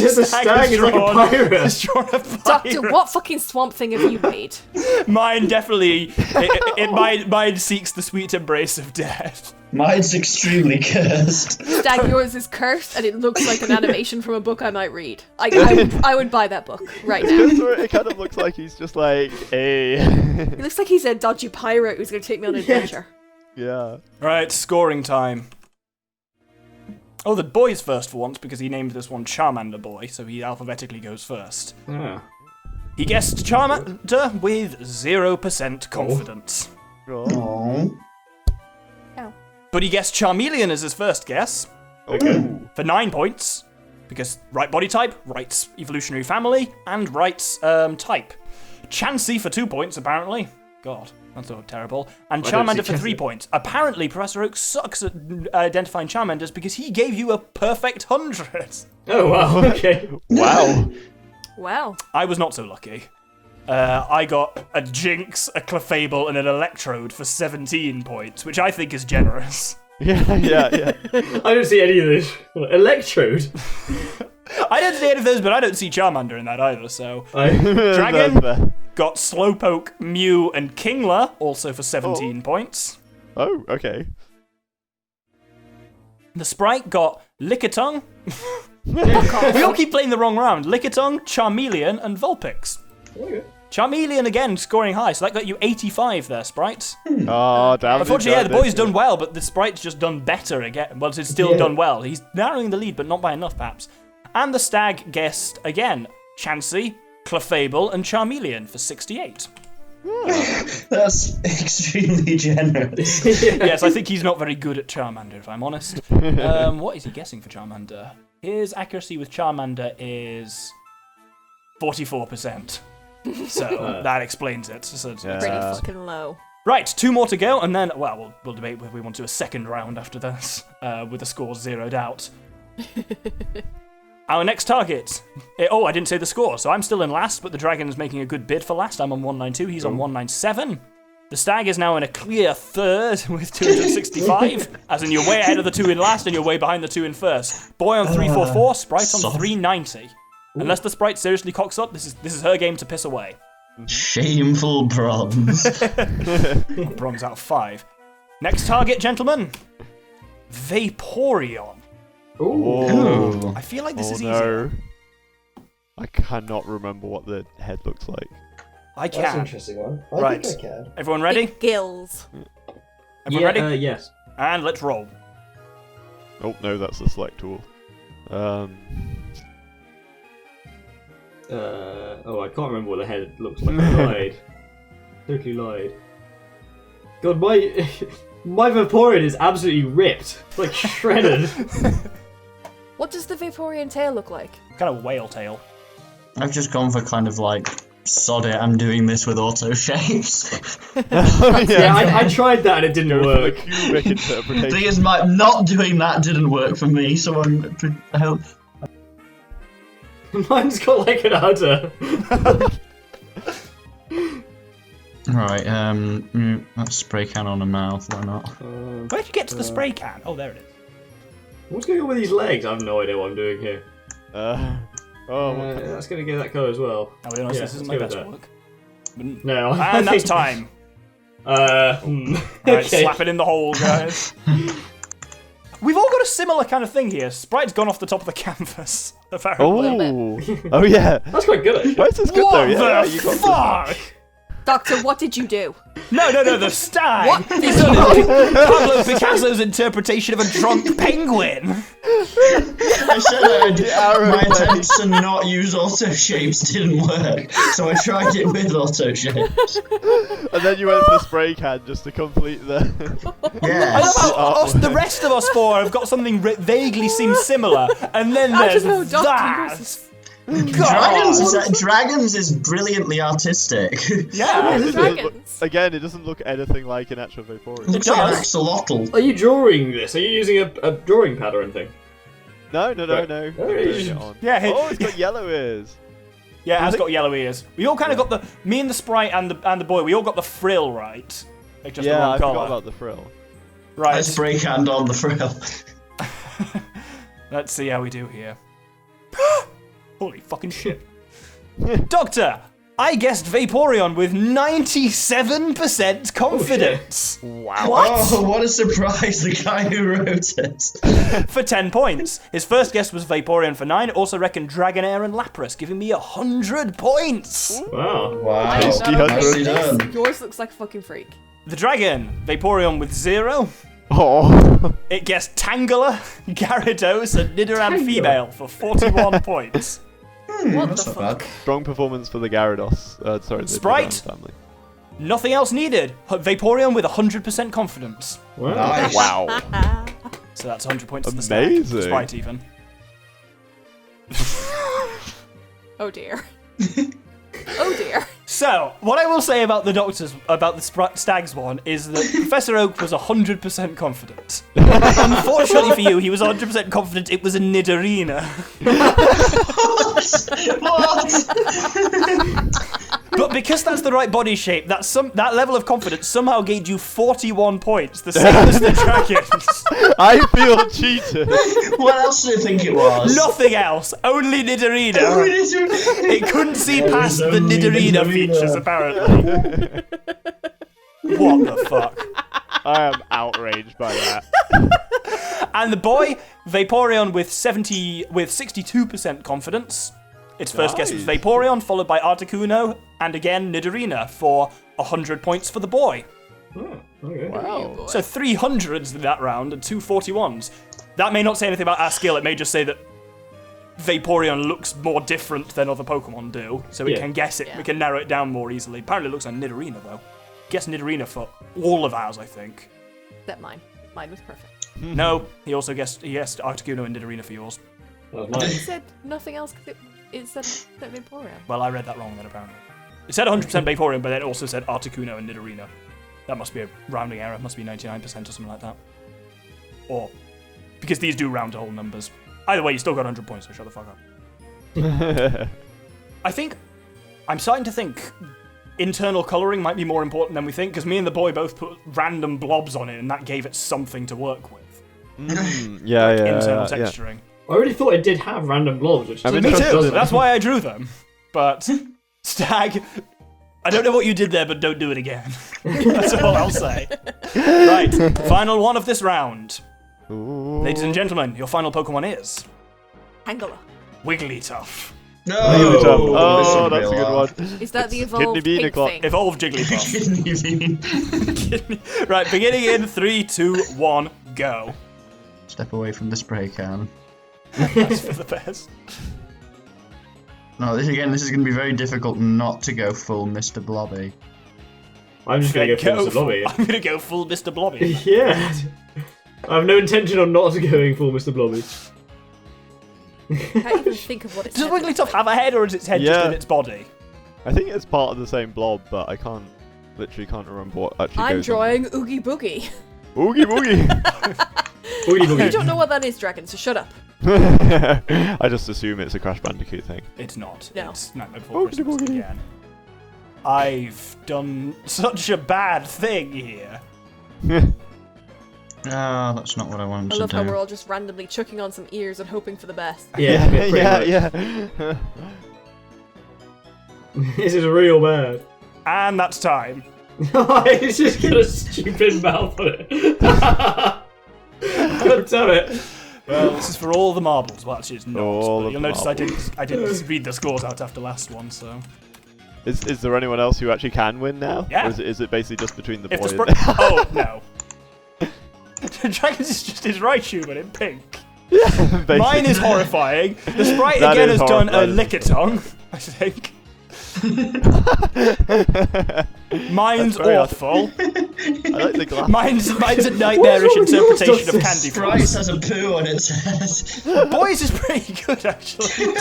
Just a stag is like a pirate. It's drawn a Doctor, pirate. what fucking swamp thing have you made? Mine definitely... Mine seeks the sweet embrace of death. Mine's extremely cursed. Stag, yours is cursed, and it looks like an animation from a book I might read. I would buy that book right now. It kind of looks like he's just like, hey. It looks like he's a dodgy pirate who's going to take me on an adventure. Yeah. Right, scoring time. Oh, the boy's first for once, because he named this one Charmander Boy, so he alphabetically goes first. Ah. He guessed Charmander with 0% confidence. Oh. But he guessed Charmeleon as his first guess, Okay. for 9 points, because right body type, right evolutionary family, and right type. Chansey for 2 points, apparently. God, that's so terrible. And I don't Charmander see for 3 Chansey. points. Apparently, Professor Oak sucks at identifying Charmanders because he gave you a perfect 100. Oh wow, okay. Wow. Well, I was not so lucky. I got a Jinx, a Clefable, and an Electrode for 17 points, which I think is generous. Yeah. I don't see any of this. Electrode. I don't see any of those, but I don't see Charmander in that either, so... I Dragon got Slowpoke, Mew, and Kingler, also for 17 points. Oh, okay. The Sprite got Lickitung. We all keep playing the wrong round. Lickitung, Charmeleon, and Vulpix. Okay. Charmeleon again scoring high, so that got you 85 there, Sprites. Oh, damn. Unfortunately, yeah, the boy's done well, but the Sprite's just done better again. Well, it's still done well. He's narrowing the lead, but not by enough, perhaps. And the Stag guessed again Chansey, Clefable, and Charmeleon for 68. That's extremely generous. Yes, I think he's not very good at Charmander, if I'm honest. What is he guessing for Charmander? His accuracy with Charmander is 44%. So that explains it. So pretty fucking low. Right, 2 more to go, and then, well, we'll debate whether we want to do a second round after this, with the scores zeroed out. Our next target. I didn't say the score, so I'm still in last, but the Dragon's making a good bid for last. I'm on 192, he's on 197. The Stag is now in a clear third with 265, as in you're way ahead of the 2 in last and you're way behind the 2 in first. Boy on 344, Sprite on 390. Unless the Sprite seriously cocks up, this is her game to piss away. Shameful bronze. Bronze out of 5. Next target, gentlemen. Vaporeon. Oh, I feel like this is no. easier. I cannot remember what the head looks like. I That's an can. interesting one. Right. think I can. Everyone ready? Big gills. Everyone ready? Yes. And let's roll. Oh, no, that's the select tool. Oh, I can't remember what the head looks like. I lied. Totally lied. God, my Vaporeon is absolutely ripped. It's like shredded. What does the Vaporeon tail look like? Kind of whale tail. I've just gone for kind of like, sod it, I'm doing this with auto shapes. Yeah, I tried that and it didn't work. Cubic interpretation. Thing is, my not doing that didn't work for me, so I hope. Mine's got like an udder. Right, let's spray can on a mouth, why not? Where did you get to the spray can? Oh, there it is. What's going on with these legs? I have no idea what I'm doing here. Oh, That's going to give that colour as well. I'll be honest, Yeah, this isn't let's my go best with work. No. And that's time. Right, Right, slap it in the hole, guys. We've all got a similar kind of thing here. Sprite's gone off the top of the canvas, apparently. oh yeah. That's quite good, actually. Why is this good What though? Yeah, the you got fuck? Doctor, what did you do? No, the stag. What? He's done Pablo Picasso's interpretation of a drunk penguin. I said my attempts to not use auto shapes didn't work, so I tried it with auto shapes. And then you went for the spray can just to complete the. I Yes. love how the rest of us four have got something vaguely seems similar, and then there's don't know, Doctor, that. Dragons is brilliantly artistic. Yeah. Dragons. Again, it doesn't look anything like an actual Vaporeon. Looks like an does. axolotl. Are you drawing this? Are you using a drawing pad or anything? No. Right. I'm Oh, putting it on. Yeah, Oh, it's got yellow ears. Yeah, it has got yellow ears. We all kind of got me and the sprite and the boy. We all got the frill right. Like just the Yeah, wrong I colour. forgot about the frill. Right. I spray canned on the frill. Let's see how we do here. Holy fucking shit. Doctor, I guessed Vaporeon with 97% confidence. Wow. Oh, what a surprise, the guy who wrote it. For 10 points. His first guess was Vaporeon for 9. Also reckoned Dragonair and Lapras, giving me 100 points. Wow. Wow. Nicely done. Yours looks like a fucking freak. The Dragon, Vaporeon with 0. Oh. It guessed Tangela, Gyarados, and Nidoran Tangela. female for 41 points. What That's the not fuck? bad. Strong performance for the Gyarados. Sorry, the Sprite. Nidoran family. Nothing else needed. Vaporeon with 100% confidence. Wow. Nice. Wow. So that's 100 points to the stack. Amazing. Sprite even. Oh dear. Oh dear. So, what I will say about the Stags one is that Professor Oak was 100% confident. Unfortunately for you, he was 100% confident it was a Nidorina. What? But because that's the right body shape, that level of confidence somehow gained you 41 points, the same as the Dragons. I feel cheated. What else do you think it was? Nothing else, only Nidorina. It couldn't see past the only Nidorina Nidorina. features, apparently. What the fuck? I am outraged by that. And the boy, Vaporeon with 62% confidence. Its first guess was Nice. Vaporeon, followed by Articuno, and again Nidorina for 100 points for the boy. Oh, okay. Wow. So 300s in that round and 2 41s. That may not say anything about our skill, it may just say that Vaporeon looks more different than other Pokemon do, so it Yeah. can guess it, we can narrow it down more easily. Apparently it looks like Nidorina though. Guess Nidorina for all of ours, I think. Except mine. Mine was perfect. No, he also guessed Articuno and Nidorina for yours. That was He mine. said nothing else because it said that Vaporeon. Well, I read that wrong then, apparently. It said 100% Vaporeon, but then it also said Articuno and Nidorina. That must be a rounding error. It must be 99% or something like that. Or, because these do round to whole numbers. Either way, you still got 100 points, so shut the fuck up. I think, I'm starting to think internal colouring might be more important than we think, because me and the boy both put random blobs on it, and that gave it something to work with. Yeah. Internal texturing. I already thought it did have random blobs, which I mean, Me It too. doesn't. That's why I drew them. But Stag, I don't know what you did there, but don't do it again. That's all I'll say. Right, final one of this round. Ooh. Ladies and gentlemen, your final Pokemon is Angela. Wigglytuff. No. Oh, This would be that's a good lot. one. Is that the Kidney evolved bean pink o'clock. thing? Evolve Jigglypuff. Kidney bean. Right, beginning in 3, 2, 1, go. Step away from the spray can. That's for the best. No, this is going to be very difficult not to go full Mr. Blobby. I'm just going to go full Mr. Blobby. I'm going to go full Mr. Blobby. Yeah. I have no intention on not going full Mr. Blobby. I can't even think of what it's Does Wigglytuff have a head, or is its head just in its body? I think it's part of the same blob, but I literally can't remember what actually I'm goes drawing Oogie Boogie. on. Oogie Boogie! Oogie Boogie. You don't know what that is, Dragon, so shut up. I just assume it's a Crash Bandicoot thing. It's not. No. It's Nightmare Before Christmas again. I've done such a bad thing here. Ah, that's not what I wanted I to love do. how we're all just randomly chucking on some ears and hoping for the best. Yeah, pretty much. yeah. This is real bad. And that's time. It's just got a stupid mouth on it. God damn it. Well, this is for all the marbles. Well, actually, it's not. All But of you'll the notice marbles. I didn't read the scores out after last one, so. Is there anyone else who actually can win now? Yeah. Or is it basically just between the If boys? the oh no. Dragon's is just his Raichu, but in pink. Basically. Mine is horrifying. The sprite That again is has done a horrifying. Lickitung, I think. Mine's That's very awful. I like the glass. Mine's a nightmarish interpretation of Candy Bryce Floss. has a poo on its head. Boys is pretty good, actually.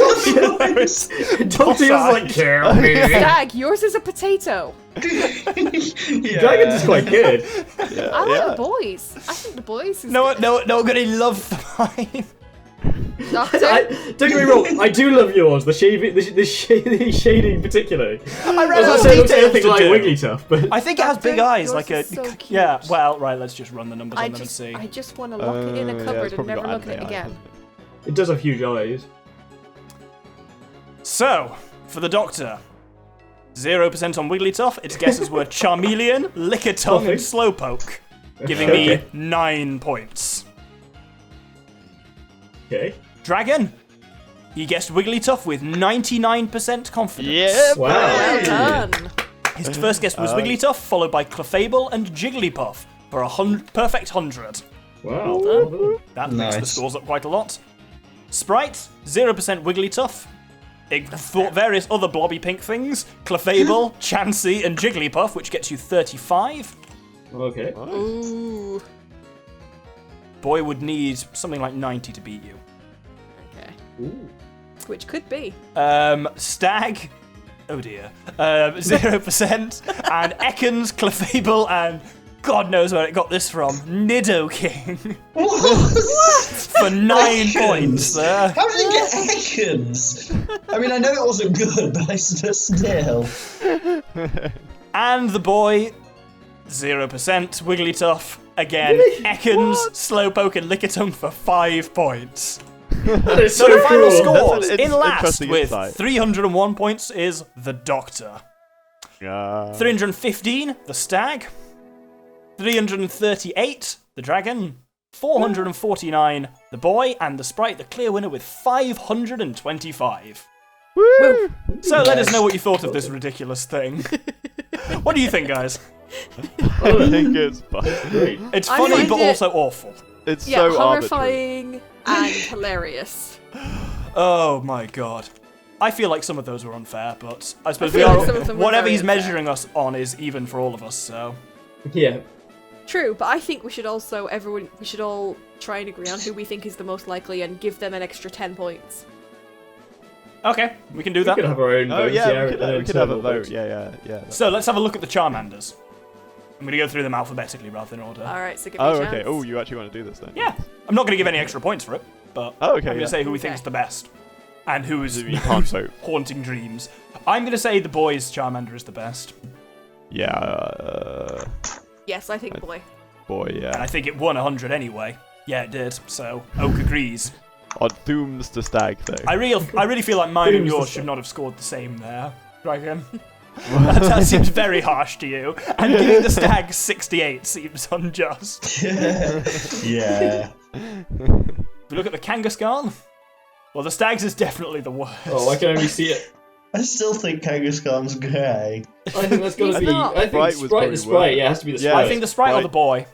Don't feel like kill me. Stag, yours is a potato. Yeah. Dragons is quite good. I like the boys. I think the boys is No, good. I'm gonna love mine. Doctor? Don't get me wrong, I do love yours. The shading particularly. I I ran was out gonna of say it looks details anything to like do. Wigglytuff, but I think it has big Doctor, eyes, yours like a is so cute. yeah. Well, right. Let's just run the numbers on them and see. I just want to lock it in a yeah, cupboard it's and probably never got look at it anime again. eyes. it does have huge eyes. So, for the Doctor, 0% on Wigglytuff. Its guesses were Charmeleon, Lickitung, and Slowpoke, giving me Okay. 9 points. Okay. Dragon, he guessed Wigglytuff with 99% confidence. Yeah. Wow. Well done. His first guess was Wigglytuff, followed by Clefable and Jigglypuff for a perfect 100. Wow. That makes the Nice. scores up quite a lot. Sprite, 0% Wigglytuff. It thought various other blobby pink things. Clefable, Chansey, and Jigglypuff, which gets you 35. Okay. Ooh. Boy would need something like 90 to beat you. Okay. Ooh. Which could be. Stag, oh dear, 0%. And Ekans, Clefable, and God knows where it got this from, Nidoking. For 9 points there. How did it get Ekans? I mean, I know it wasn't good, but still. And the boy, 0%, Wigglytuff, again, Ekans, Slowpoke, and Lickitung for 5 points. That is So so the final cool. scores, That's an in last interesting with insight. 301 points is the Doctor. 315, the Stag. 338, the Dragon. 449, the Boy. And the Sprite, the clear winner with 525. Woo! So let us know what you thought of this ridiculous thing. What do you think, guys? I think it's fun. Great. It's I funny, find but it- also awful. It's Yeah, so arbitrary. horrifying and hilarious. Oh my god. I feel like some of those were unfair, but I suppose I we feel are. like some of them were Whatever very he's unfair. measuring us on is even for all of us, so. Yeah. True, but I think we should all try and agree on who we think is the most likely and give them an extra 10 points. Okay, we can do We that. could have our own Oh votes, yeah, yeah, we and could have a internal vote. votes. Yeah. So let's have a look at the Charmanders. I'm going to go through them alphabetically rather than order. Alright, so give me Oh a chance. okay. Oh, you actually want to do this then? Yeah, I'm not going to give any extra points for it, but Oh, okay, I'm going to yeah. say who we Okay. think is the best. And who is You can't vote. haunting dreams. I'm going to say the boys' Charmander is the best. Yeah. Yes, I think boy. Boy, And yeah. I think it won 100 anyway. Yeah, it did. So, Oak agrees. On Dooms the Stag though. I really feel like mine and Who's the yours same? should not have scored the same there, Dragon. that seems very harsh to you. And giving the Stag 68 seems unjust. Yeah. If we look at the Kangaskhan, well, the Stag's is definitely the worst. Oh, I can only see it. I still think Kangaskhan's grey. I think that's gotta He's be. not. I think Sprite was Sprite, probably the Sprite, worse. yeah, it has to be the Yeah. Sprite. I think the Sprite or the boy.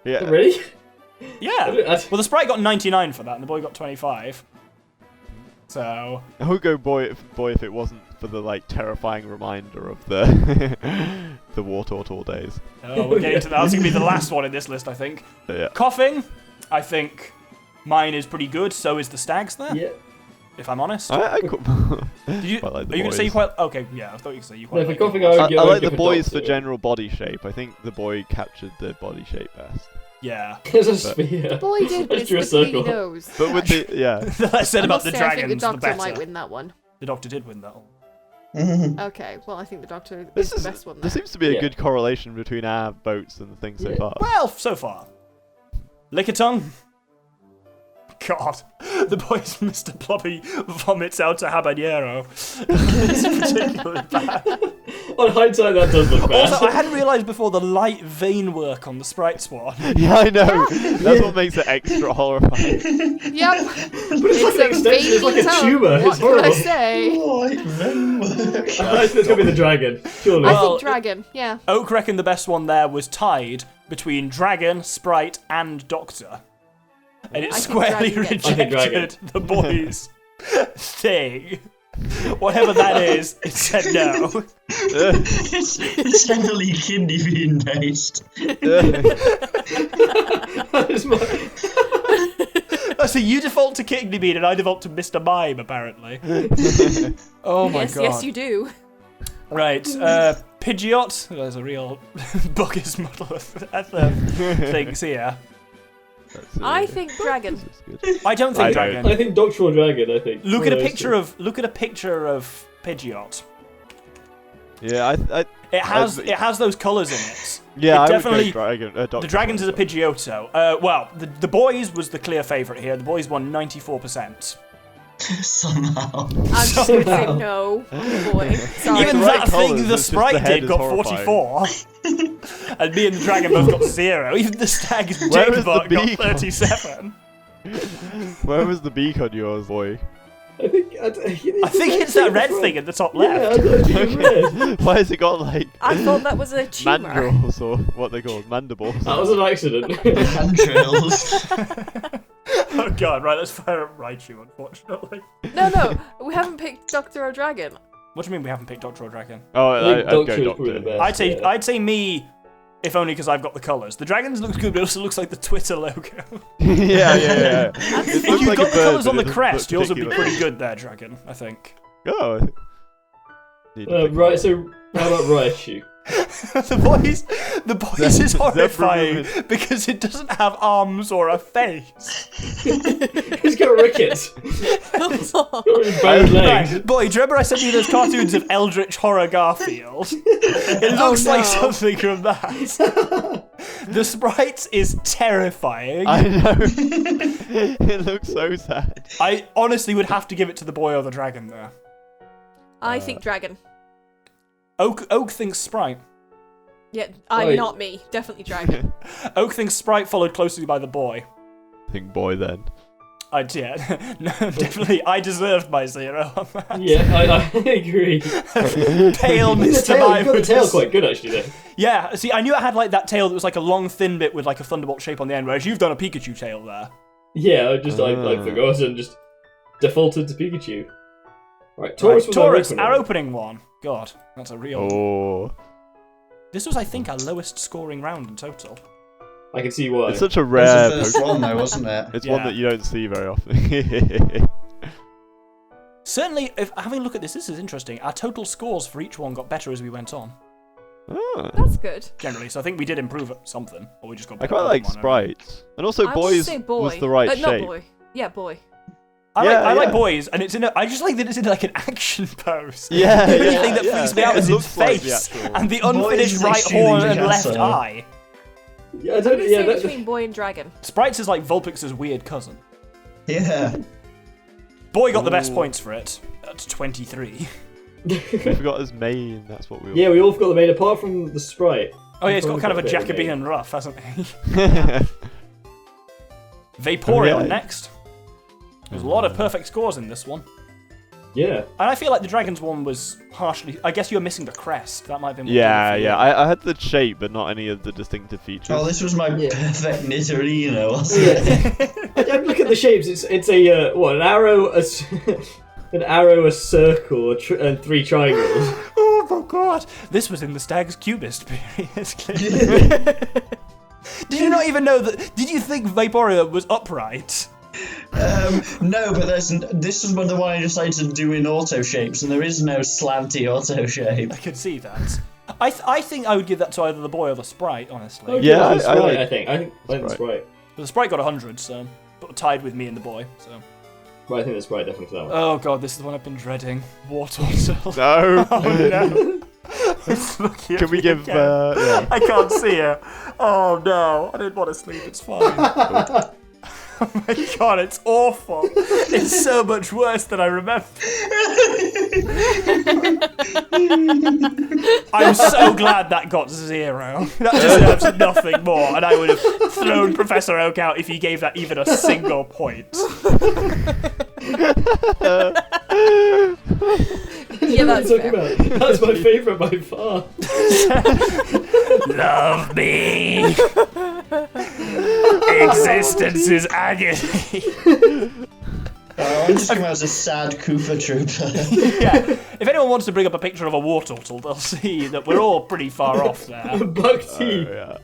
Yeah. Really? Yeah. Well, the Sprite got 99 for that, and the boy got 25. So I would go boy if it wasn't for the like terrifying reminder of the the War Turtle days. we're getting to that. That's gonna be the last one in this list, I think. Yeah. Coughing, I think mine is pretty good. So is the stag's there. Yeah. If I'm honest. I Did you? quite like the Are you gonna say you boys. quite? Okay, yeah. I thought you could say you No, quite. for like coughing, it. I would I go like the for boys for Doctor. general body shape. I think the boy captured the body shape best. Yeah. There's a sphere. Boy did, but Let's it's do a the circle. he knows. But with the yeah, The less said I about must the say, I think dragons, the the Doctor better. might win that one. The Doctor did win that one. Okay, well, I think the Doctor this is is the best one there there. seems to be a Yeah. good correlation between our votes and the things so Yeah. far. Well, so far. Lickitung. God, the boy's Mr. Plubby vomits out a habanero. It's particularly bad. On hindsight, that does look bad. Also, I hadn't realised before the light vein work on the Sprites one. Yeah, I know. That's what makes it extra horrifying. Yep. But it's like an extension, it's like a tumour, What it's can I horrible. say? Like then work. I think it's gonna be the dragon, surely. I Well, think Dragon, yeah. Oak reckoned the best one there was tied between Dragon, Sprite, and Doctor. And it I think squarely Dragon gets it. I think Dragon. rejected the boys' thing. Whatever that is, it said no. It's heavily kidney bean based. That is my- So you default to Kidney Bean and I default to Mr. Mime, apparently. Oh my Yes, god. yes, you do. Right, Pidgeot. There's a real Buggers model of things here. I think Dragon. I don't think I Dragon. don't. I think Doctoral Dragon, I think. Look One at a those picture two. of Pidgeot. Yeah, It has those colours in it. yeah, It I definitely- would go dragon. The Dragons is a Pidgeotto. Well, the boys was the clear favourite here. The boys won 94%. Somehow. I'm just going to say no. Boy. Sorry. Even the right that thing colours, the it's just the Sprite head did is got horrifying. 44. And me and the Dragon both got 0. Even the Stag's Where is the Jagbot got beak? 37. Where was the beak on yours, boy? I think It's that red thing at the top Yeah, left. I thought it was red. Why has it got like I thought that was a tumour. mandrels or what they called mandibles? That was an accident. Entrails. Oh god, right, let's fire up Raichu, unfortunately. No, we haven't picked Doctor or Dragon. What do you mean we haven't picked Doctor or Dragon? Oh, I I'd think go Doctor is probably the Doctor. best. I'd say me, if only because I've got the colours. The Dragons looks good, but it also looks like the Twitter logo. yeah. If looks you've like got a the bird, colours but on the it doesn't crest, look yours would be particularly- pretty good there, Dragon, I think. Oh. Need to pick Right, one. so how about Raichu? the boys is horrifying Zebra because it doesn't have arms or a face. He's got rickets. He's got really bad legs. Right, boy, do you remember I sent you those cartoons of Eldritch Horror Garfield? It looks like no. something from that. The Sprite is terrifying. I know. It looks so sad. I honestly would have to give it to the boy or the dragon there. I think Dragon. Oak thinks Sprite. Yeah, Wait. not me. Definitely Dragon. Oak thinks Sprite, followed closely by the boy. I think boy then. Yeah, no, definitely. I deserved my 0 on that. Yeah, I agree. Pale The Mr. tail, Mime. you've got the was tail just- quite good actually there. Yeah, see, I knew it had like that tail that was like a long thin bit with like a thunderbolt shape on the end, whereas you've done a Pikachu tail there. Yeah, I forgot and just defaulted to Pikachu. Right, Taurus Right, was Taurus, our our opening. opening one. God, that's a real. Oh. This was, I think, our lowest scoring round in total. I can see why. It's such a That rare was the first Pokemon. one, though, wasn't it? It's Yeah. one that you don't see very often. Certainly, if having a look at this is interesting. Our total scores for each one got better as we went on, Ah. That's good. generally. So I think we did improve at something, or we just got I better. quite like Pokemon, sprites. And also I would boys say boy. was the right Not shape. boy. Yeah, boy. I Yeah, like yeah. boys, and it's in. I just like that it's in like an action pose. Yeah, The only yeah, thing that yeah. freaks me out It is its looks like the face actual- and the Boys unfinished is right extremely horn and left Picasso. eye. Yeah, I I'm don't. going to Yeah, say that, between boy and dragon. Sprites is like Vulpix's weird cousin. Yeah. Boy got the best Ooh. points for it. That's 23. We forgot his mane. That's what we were. yeah, we all forgot the main apart from the sprite. Oh yeah, it's got We've kind of a got a bit of a Jacobean rough, hasn't he? Oh, Vaporeon yeah. next. There's a lot of perfect scores in this one. Yeah. And I feel like the dragon's one was harshly. I guess you're missing the crest. That might have been. Yeah. I had the shape, but not any of the distinctive features. Oh, this was my perfect Nidorino, wasn't it? I look at the shapes. It's a an arrow, an arrow, a circle, and 3 triangles. Oh my god! This was in the Stag's Cubist period. Clearly. Did you not even know that? Did you think Vaporeon was upright? No, but this is the one I decided to do in auto shapes, and there is no slanty auto shape. I could see that. I think I would give that to either the boy or the sprite, honestly. Oh, Yeah, the sprite, like- I think the sprite. But the sprite got 100, so but tied with me and the boy. So. But I think the sprite definitely for that one. Oh god, this is the one I've been dreading. Wartortle. No. Oh no. It's looking at Can we me give? again. Yeah. I can't see her. Oh no, I didn't want to sleep. It's fine. Oh my god, it's awful. It's so much worse than I remember. I'm so glad that got 0. That deserves nothing more, and I would have thrown Professor Oak out if he gave that even a single point. Yeah, that's fair. That's my favourite by far. Love me. Existence is agony. I'm just coming out as a sad Koopa trooper. Yeah. If anyone wants to bring up a picture of a Wartortle, they'll see that we're all pretty far off there. Buck teeth. Yeah.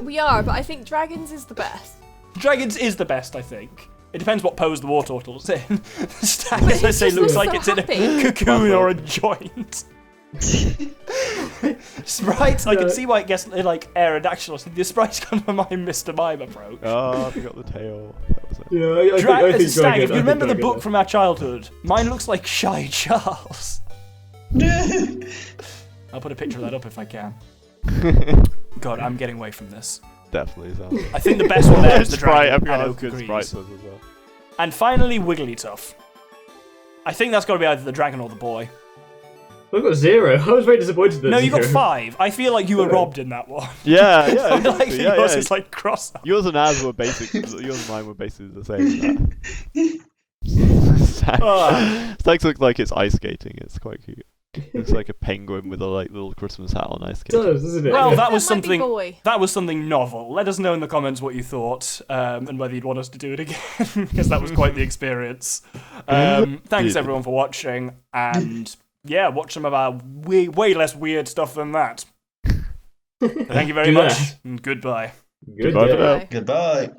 We are, but I think dragons is the best. Dragons is the best, I think. It depends what pose the Wartortle's in. The stag, as I say, looks so like it's in a happy. cocoon or a joint. Sprites, I can see why it gets like Aerodactyl. The Sprites kind of my Mr. Mime approach. Oh, I forgot the tail. That was it. Yeah, I As think a stag, dragon, if you remember the dragon, book from our childhood, mine looks like Shy Charles. I'll put a picture of that up if I can. God, I'm getting away from this. Definitely sounds. I think the best one there is the Sprite. dragon. Everyone and has Oak good agrees. sprites as well. And finally, Wigglytuff. I think that's got to be either the dragon or the boy. I've got 0. I was very disappointed that No, you got 0. 5. I feel like you were robbed in that one. Yeah, I feel like exactly, yeah, yours yeah. is like cross. Yours and ours were basically. Yours and mine were basically the same. Stags look like it's ice skating. It's quite cute. Looks like a penguin with a little Christmas hat on ice It skating. does, doesn't it? Well, Yeah. that was That might be something. boy. That was something novel. Let us know in the comments what you thought, and whether you'd want us to do it again, because that was quite the experience. Thanks Yeah. everyone for watching, and yeah, watch some of our way less weird stuff than that. Thank you very Do much, that. and goodbye. Good Goodbye day. for now. Bye. Goodbye.